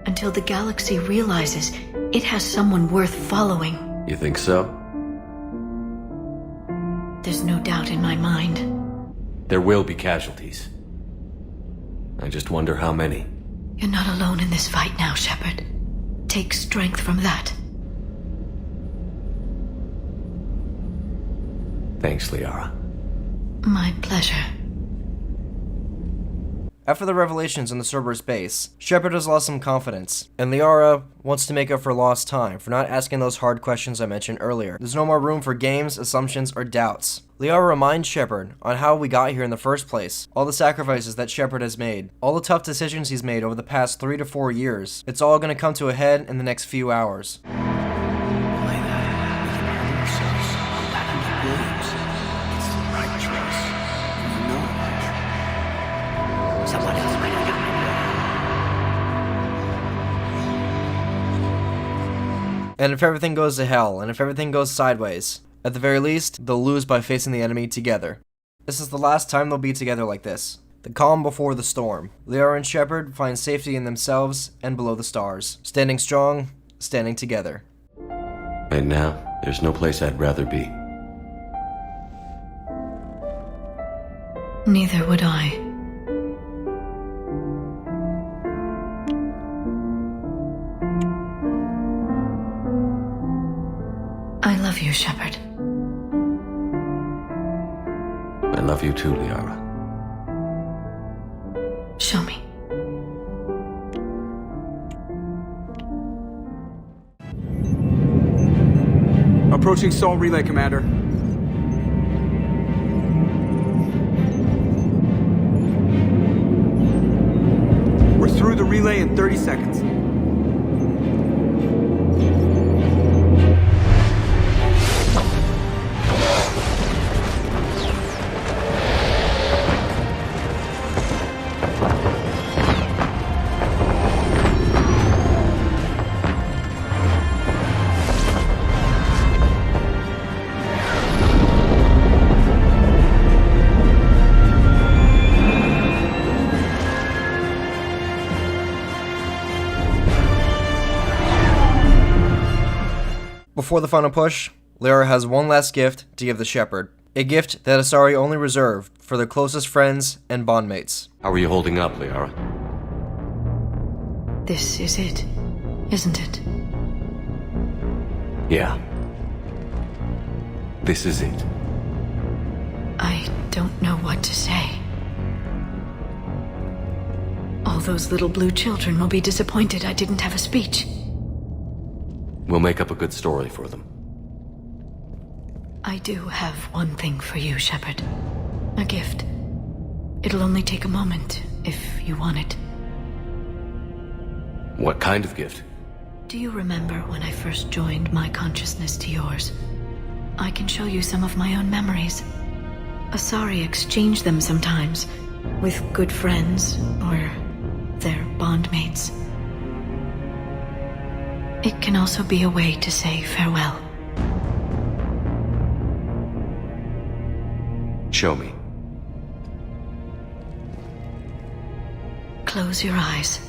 until the galaxy realizes it has someone worth following. You think so? There's no doubt in my mind. There will be casualties. I just wonder how many. You're not alone in this fight now, Shepard. Take strength from that. Thanks, Liara. My pleasure. After the revelations on the Cerberus base, Shepard has lost some confidence, and Liara wants to make up for lost time for not asking those hard questions I mentioned earlier. There's no more room for games, assumptions, or doubts. Liara reminds Shepard on how we got here in the first place, all the sacrifices that Shepard has made, all the tough decisions he's made over the past 3 to 4 years. It's all going to come to a head in the next few hours. And if everything goes to hell, and if everything goes sideways, at the very least, they'll lose by facing the enemy together. This is the last time they'll be together like this. The calm before the storm. Liara and Shepard find safety in themselves and below the stars. Standing strong, standing together. And now, there's no place I'd rather be. Neither would I. I love you, Shepard. I love you too, Liara. Show me. Approaching Salt Relay, Commander. We're through the relay in 30 seconds. Before the final push, Liara has one last gift to give the Shepard. A gift that Asari only reserved for their closest friends and bondmates. How are you holding up, Liara? This is it, isn't it? Yeah. This is it. I don't know what to say. All those little blue children will be disappointed I didn't have a speech. We'll make up a good story for them. I do have one thing for you, Shepard. A gift. It'll only take a moment, if you want it. What kind of gift? Do you remember when I first joined my consciousness to yours? I can show you some of my own memories. Asari exchange them sometimes, with good friends, or their bondmates. It can also be a way to say farewell. Show me. Close your eyes.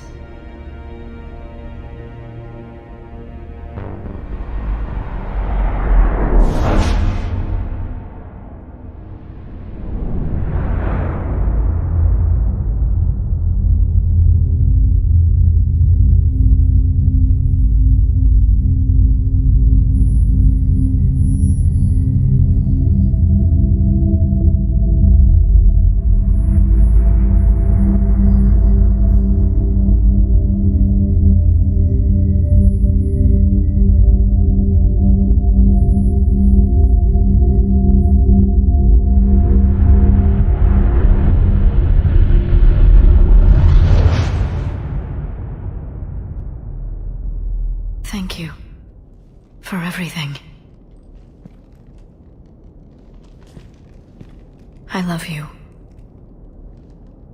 Thank you for everything. I love you.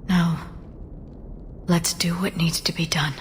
Now, let's do what needs to be done.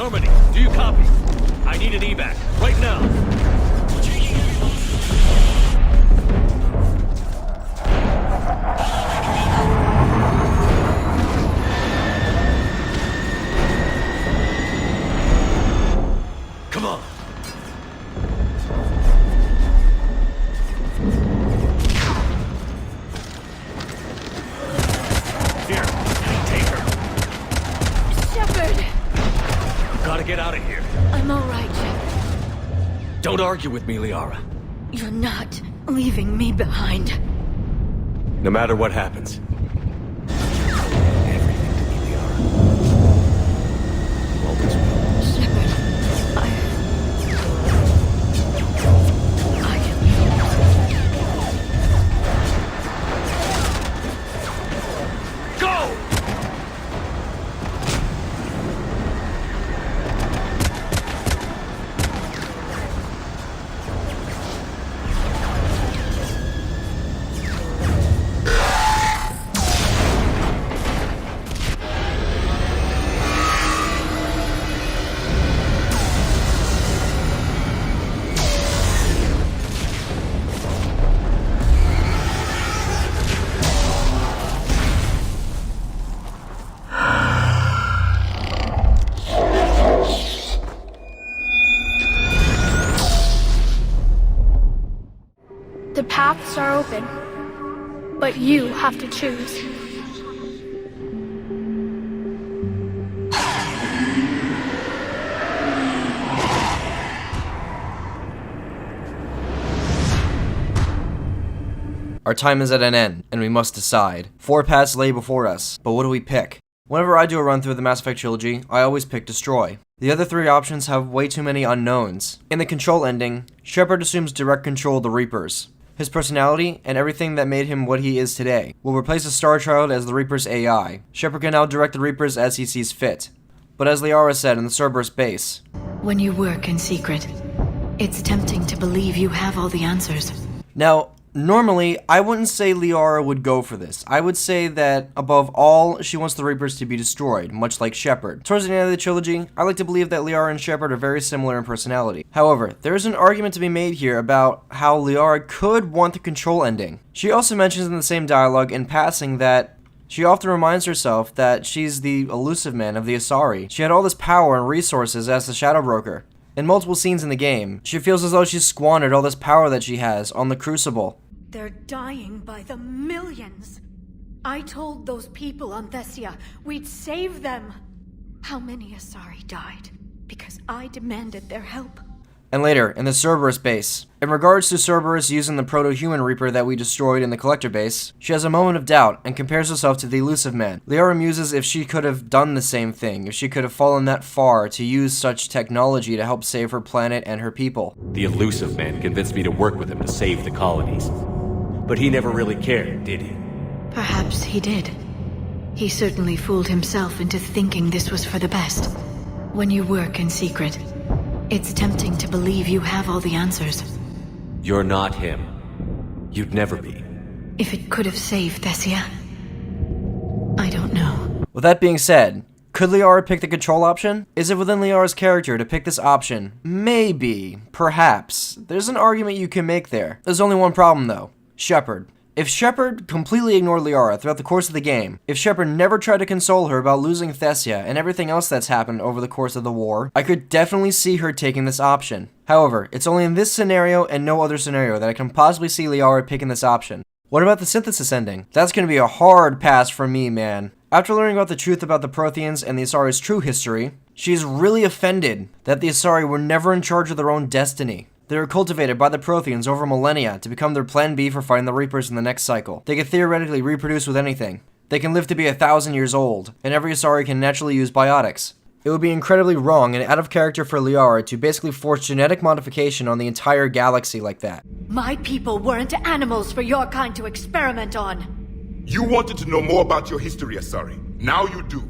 Normandy, do you copy? I need an evac, right now. Come on. Here, take her. Shepard! Gotta get out of here. I'm alright, Shepard. Don't argue with me, Liara. You're not leaving me behind. No matter what happens. The paths are open, but you have to choose. Our time is at an end, and we must decide. 4 paths lay before us, but what do we pick? Whenever I do a run through the Mass Effect trilogy, I always pick Destroy. The other 3 options have way too many unknowns. In the Control ending, Shepard assumes direct control of the Reapers. His personality, and everything that made him what he is today, will replace a Star Child as the Reaper's AI. Shepard can now direct the Reapers as he sees fit. But as Liara said in the Cerberus base, when you work in secret, it's tempting to believe you have all the answers. Now, normally, I wouldn't say Liara would go for this. I would say that, above all, she wants the Reapers to be destroyed, much like Shepard. Towards the end of the trilogy, I like to believe that Liara and Shepard are very similar in personality. However, there is an argument to be made here about how Liara could want the Control ending. She also mentions in the same dialogue in passing that she often reminds herself that she's the elusive man of the Asari. She had all this power and resources as the Shadow Broker. In multiple scenes in the game, she feels as though she's squandered all this power that she has on the Crucible. They're dying by the millions. I told those people on Thessia we'd save them. How many Asari died because I demanded their help? And later, in the Cerberus base, in regards to Cerberus using the Proto-Human Reaper that we destroyed in the Collector base, she has a moment of doubt and compares herself to the Elusive Man. Liara muses if she could have done the same thing, if she could have fallen that far to use such technology to help save her planet and her people. The Elusive Man convinced me to work with him to save the colonies. But he never really cared, did he? Perhaps he did. He certainly fooled himself into thinking this was for the best. When you work in secret, it's tempting to believe you have all the answers. You're not him. You'd never be. If it could have saved Thessia, I don't know. With that being said, could Liara pick the Control option? Is it within Liara's character to pick this option? Maybe. Perhaps. There's an argument you can make there. There's only one problem though. Shepard. If Shepard completely ignored Liara throughout the course of the game, if Shepard never tried to console her about losing Thessia and everything else that's happened over the course of the war, I could definitely see her taking this option. However, it's only in this scenario and no other scenario that I can possibly see Liara picking this option. What about the synthesis ending? That's gonna be a hard pass for me, man. After learning about the truth about the Protheans and the Asari's true history, she's really offended that the Asari were never in charge of their own destiny. They were cultivated by the Protheans over millennia to become their plan B for fighting the Reapers in the next cycle. They can theoretically reproduce with anything. They can live to be 1,000 years old, and every Asari can naturally use biotics. It would be incredibly wrong and out of character for Liara to basically force genetic modification on the entire galaxy like that. My people weren't animals for your kind to experiment on. You wanted to know more about your history, Asari. Now you do.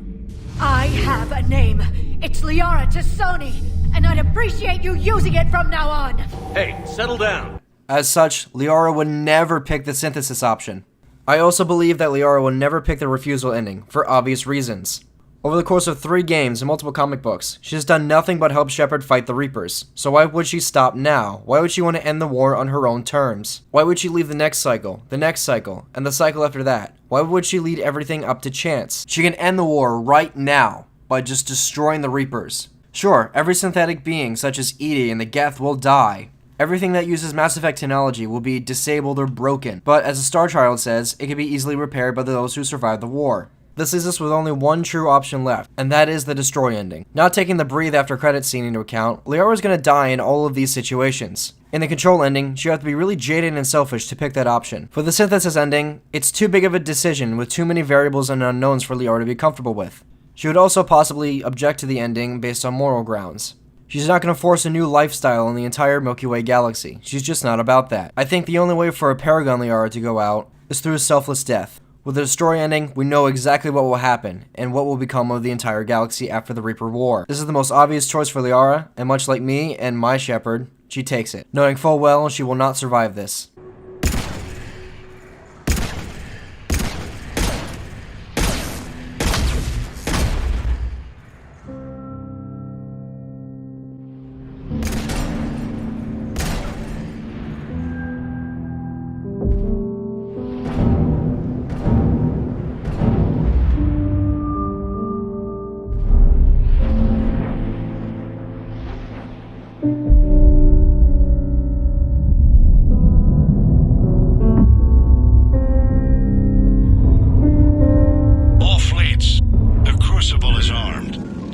I have a name. It's Liara T'Soni, and I'd appreciate you using it from now on. Hey, settle down. As such, Liara would never pick the synthesis option. I also believe that Liara will never pick the refusal ending, for obvious reasons. Over the course of 3 games and multiple comic books, she has done nothing but help Shepard fight the Reapers. So why would she stop now? Why would she want to end the war on her own terms? Why would she leave the next cycle, and the cycle after that? Why would she lead everything up to chance? She can end the war right now by just destroying the Reapers. Sure, every synthetic being such as Edie and the Geth will die. Everything that uses Mass Effect technology will be disabled or broken, but as a Star Child says, it can be easily repaired by those who survive the war. This leaves us with only one true option left, and that is the destroy ending. Not taking the breathe after credits scene into account, Liara is going to die in all of these situations. In the control ending, she would have to be really jaded and selfish to pick that option. For the synthesis ending, it's too big of a decision with too many variables and unknowns for Liara to be comfortable with. She would also possibly object to the ending based on moral grounds. She's not going to force a new lifestyle in the entire Milky Way galaxy. She's just not about that. I think the only way for a Paragon Liara to go out is through a selfless death. With the destroy ending, we know exactly what will happen, and what will become of the entire galaxy after the Reaper War. This is the most obvious choice for Liara, and much like me and my Shepard, she takes it, knowing full well she will not survive this.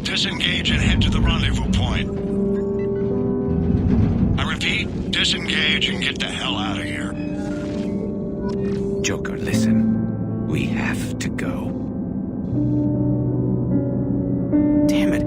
Disengage and head to the rendezvous point. I repeat, disengage and get the hell out of here. Joker, listen. We have to go. Damn it.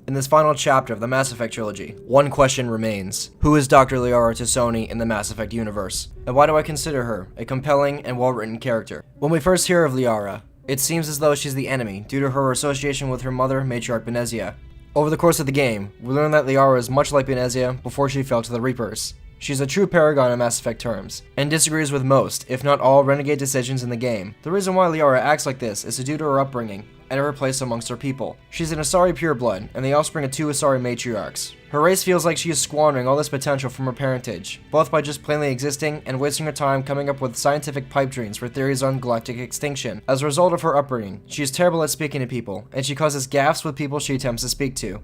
In this final chapter of the Mass Effect trilogy, one question remains. Who is Dr. Liara T'Soni in the Mass Effect universe? And why do I consider her a compelling and well-written character? When we first hear of Liara, it seems as though she's the enemy due to her association with her mother, Matriarch Benezia. Over the course of the game, we learn that Liara is much like Benezia before she fell to the Reapers. She's a true paragon in Mass Effect terms, and disagrees with most, if not all, renegade decisions in the game. The reason why Liara acts like this is due to her upbringing, and her place amongst her people. She's an Asari pureblood, and the offspring of 2 Asari matriarchs. Her race feels like she is squandering all this potential from her parentage, both by just plainly existing and wasting her time coming up with scientific pipe dreams for theories on galactic extinction. As a result of her upbringing, she is terrible at speaking to people, and she causes gaffes with people she attempts to speak to.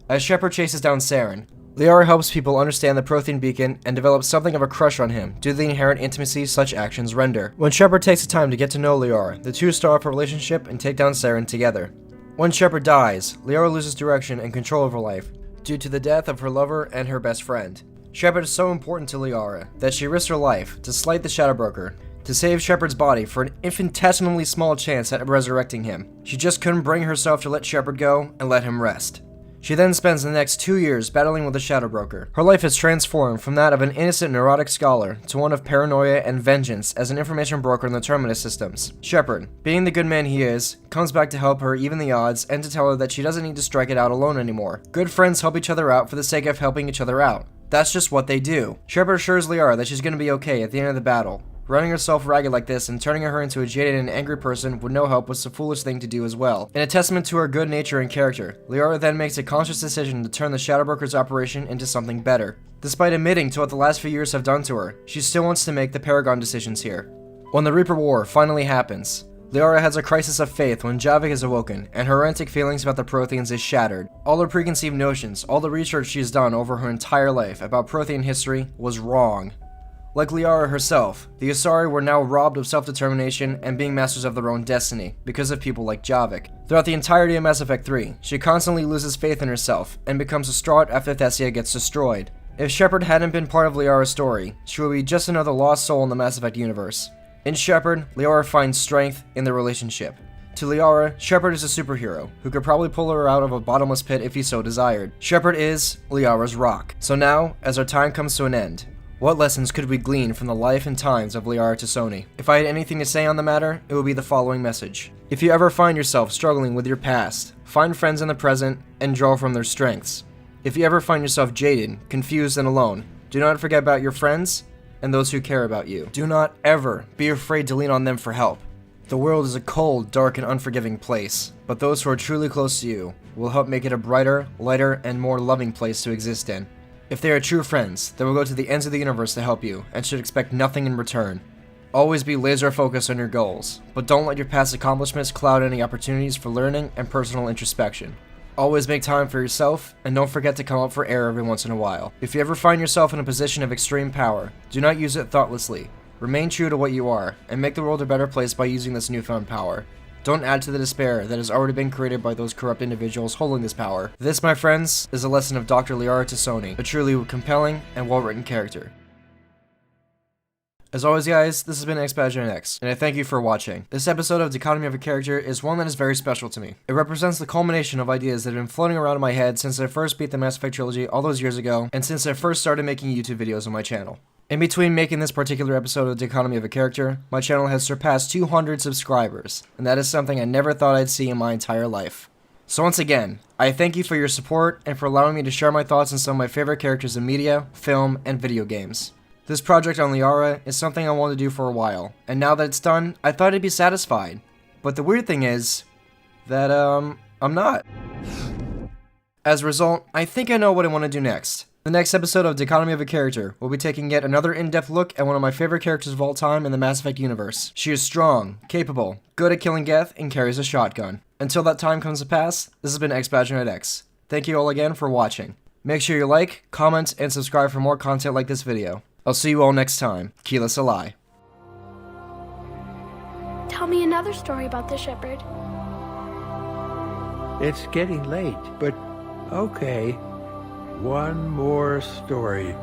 As Shepard chases down Saren, Liara helps people understand the Prothean beacon and develops something of a crush on him due to the inherent intimacy such actions render. When Shepard takes the time to get to know Liara, the two start off a relationship and take down Saren together. When Shepard dies, Liara loses direction and control of her life due to the death of her lover and her best friend. Shepard is so important to Liara that she risks her life to slight the Shadow Broker to save Shepard's body for an infinitesimally small chance at resurrecting him. She just couldn't bring herself to let Shepard go and let him rest. She then spends the next 2 years battling with the Shadow Broker. Her life is transformed from that of an innocent neurotic scholar to one of paranoia and vengeance as an information broker in the Terminus systems. Shepard, being the good man he is, comes back to help her even the odds and to tell her that she doesn't need to strike it out alone anymore. Good friends help each other out for the sake of helping each other out. That's just what they do. Shepard assures Liara that she's going to be okay at the end of the battle. Running herself ragged like this and turning her into a jaded and angry person with no help was a foolish thing to do as well. In a testament to her good nature and character, Liara then makes a conscious decision to turn the Shadow Broker's operation into something better. Despite admitting to what the last few years have done to her, she still wants to make the Paragon decisions here. When the Reaper War finally happens, Liara has a crisis of faith when Javik is awoken, and her romantic feelings about the Protheans is shattered. All her preconceived notions, all the research she's done over her entire life about Prothean history was wrong. Like Liara herself, the Asari were now robbed of self-determination and being masters of their own destiny because of people like Javik. Throughout the entirety of Mass Effect 3, she constantly loses faith in herself and becomes distraught after Thessia gets destroyed. If Shepard hadn't been part of Liara's story, she would be just another lost soul in the Mass Effect universe. In Shepard, Liara finds strength in their relationship. To Liara, Shepard is a superhero who could probably pull her out of a bottomless pit if he so desired. Shepard is Liara's rock. So now, as our time comes to an end, what lessons could we glean from the life and times of Liara T'Soni? If I had anything to say on the matter, it would be the following message. If you ever find yourself struggling with your past, find friends in the present and draw from their strengths. If you ever find yourself jaded, confused, and alone, do not forget about your friends and those who care about you. Do not ever be afraid to lean on them for help. The world is a cold, dark, and unforgiving place, but those who are truly close to you will help make it a brighter, lighter, and more loving place to exist in. If they are true friends, they will go to the ends of the universe to help you, and should expect nothing in return. Always be laser focused on your goals, but don't let your past accomplishments cloud any opportunities for learning and personal introspection. Always make time for yourself, and don't forget to come up for air every once in a while. If you ever find yourself in a position of extreme power, do not use it thoughtlessly. Remain true to what you are, and make the world a better place by using this newfound power. Don't add to the despair that has already been created by those corrupt individuals holding this power. This, my friends, is a lesson of Dr. Liara T'Soni, a truly compelling and well-written character. As always, guys, this has been XBadgerKnightX, and I thank you for watching. This episode of Dichotomy of a Character is one that is very special to me. It represents the culmination of ideas that have been floating around in my head since I first beat the Mass Effect trilogy all those years ago, and since I first started making YouTube videos on my channel. In between making this particular episode of Dichotomy of a Character, my channel has surpassed 200 subscribers, and that is something I never thought I'd see in my entire life. So once again, I thank you for your support and for allowing me to share my thoughts on some of my favorite characters in media, film, and video games. This project on Liara is something I wanted to do for a while, and now that it's done, I thought I'd be satisfied. But the weird thing is that, I'm not. As a result, I think I know what I want to do next. The next episode of Dichotomy of a Character will be taking yet another in-depth look at one of my favorite characters of all time in the Mass Effect universe. She is strong, capable, good at killing Geth, and carries a shotgun. Until that time comes to pass, this has been XBadgerKnightX. Thank you all again for watching. Make sure you like, comment, and subscribe for more content like this video. I'll see you all next time. Keela Salai. Tell me another story about the shepherd. It's getting late, but okay. One more story.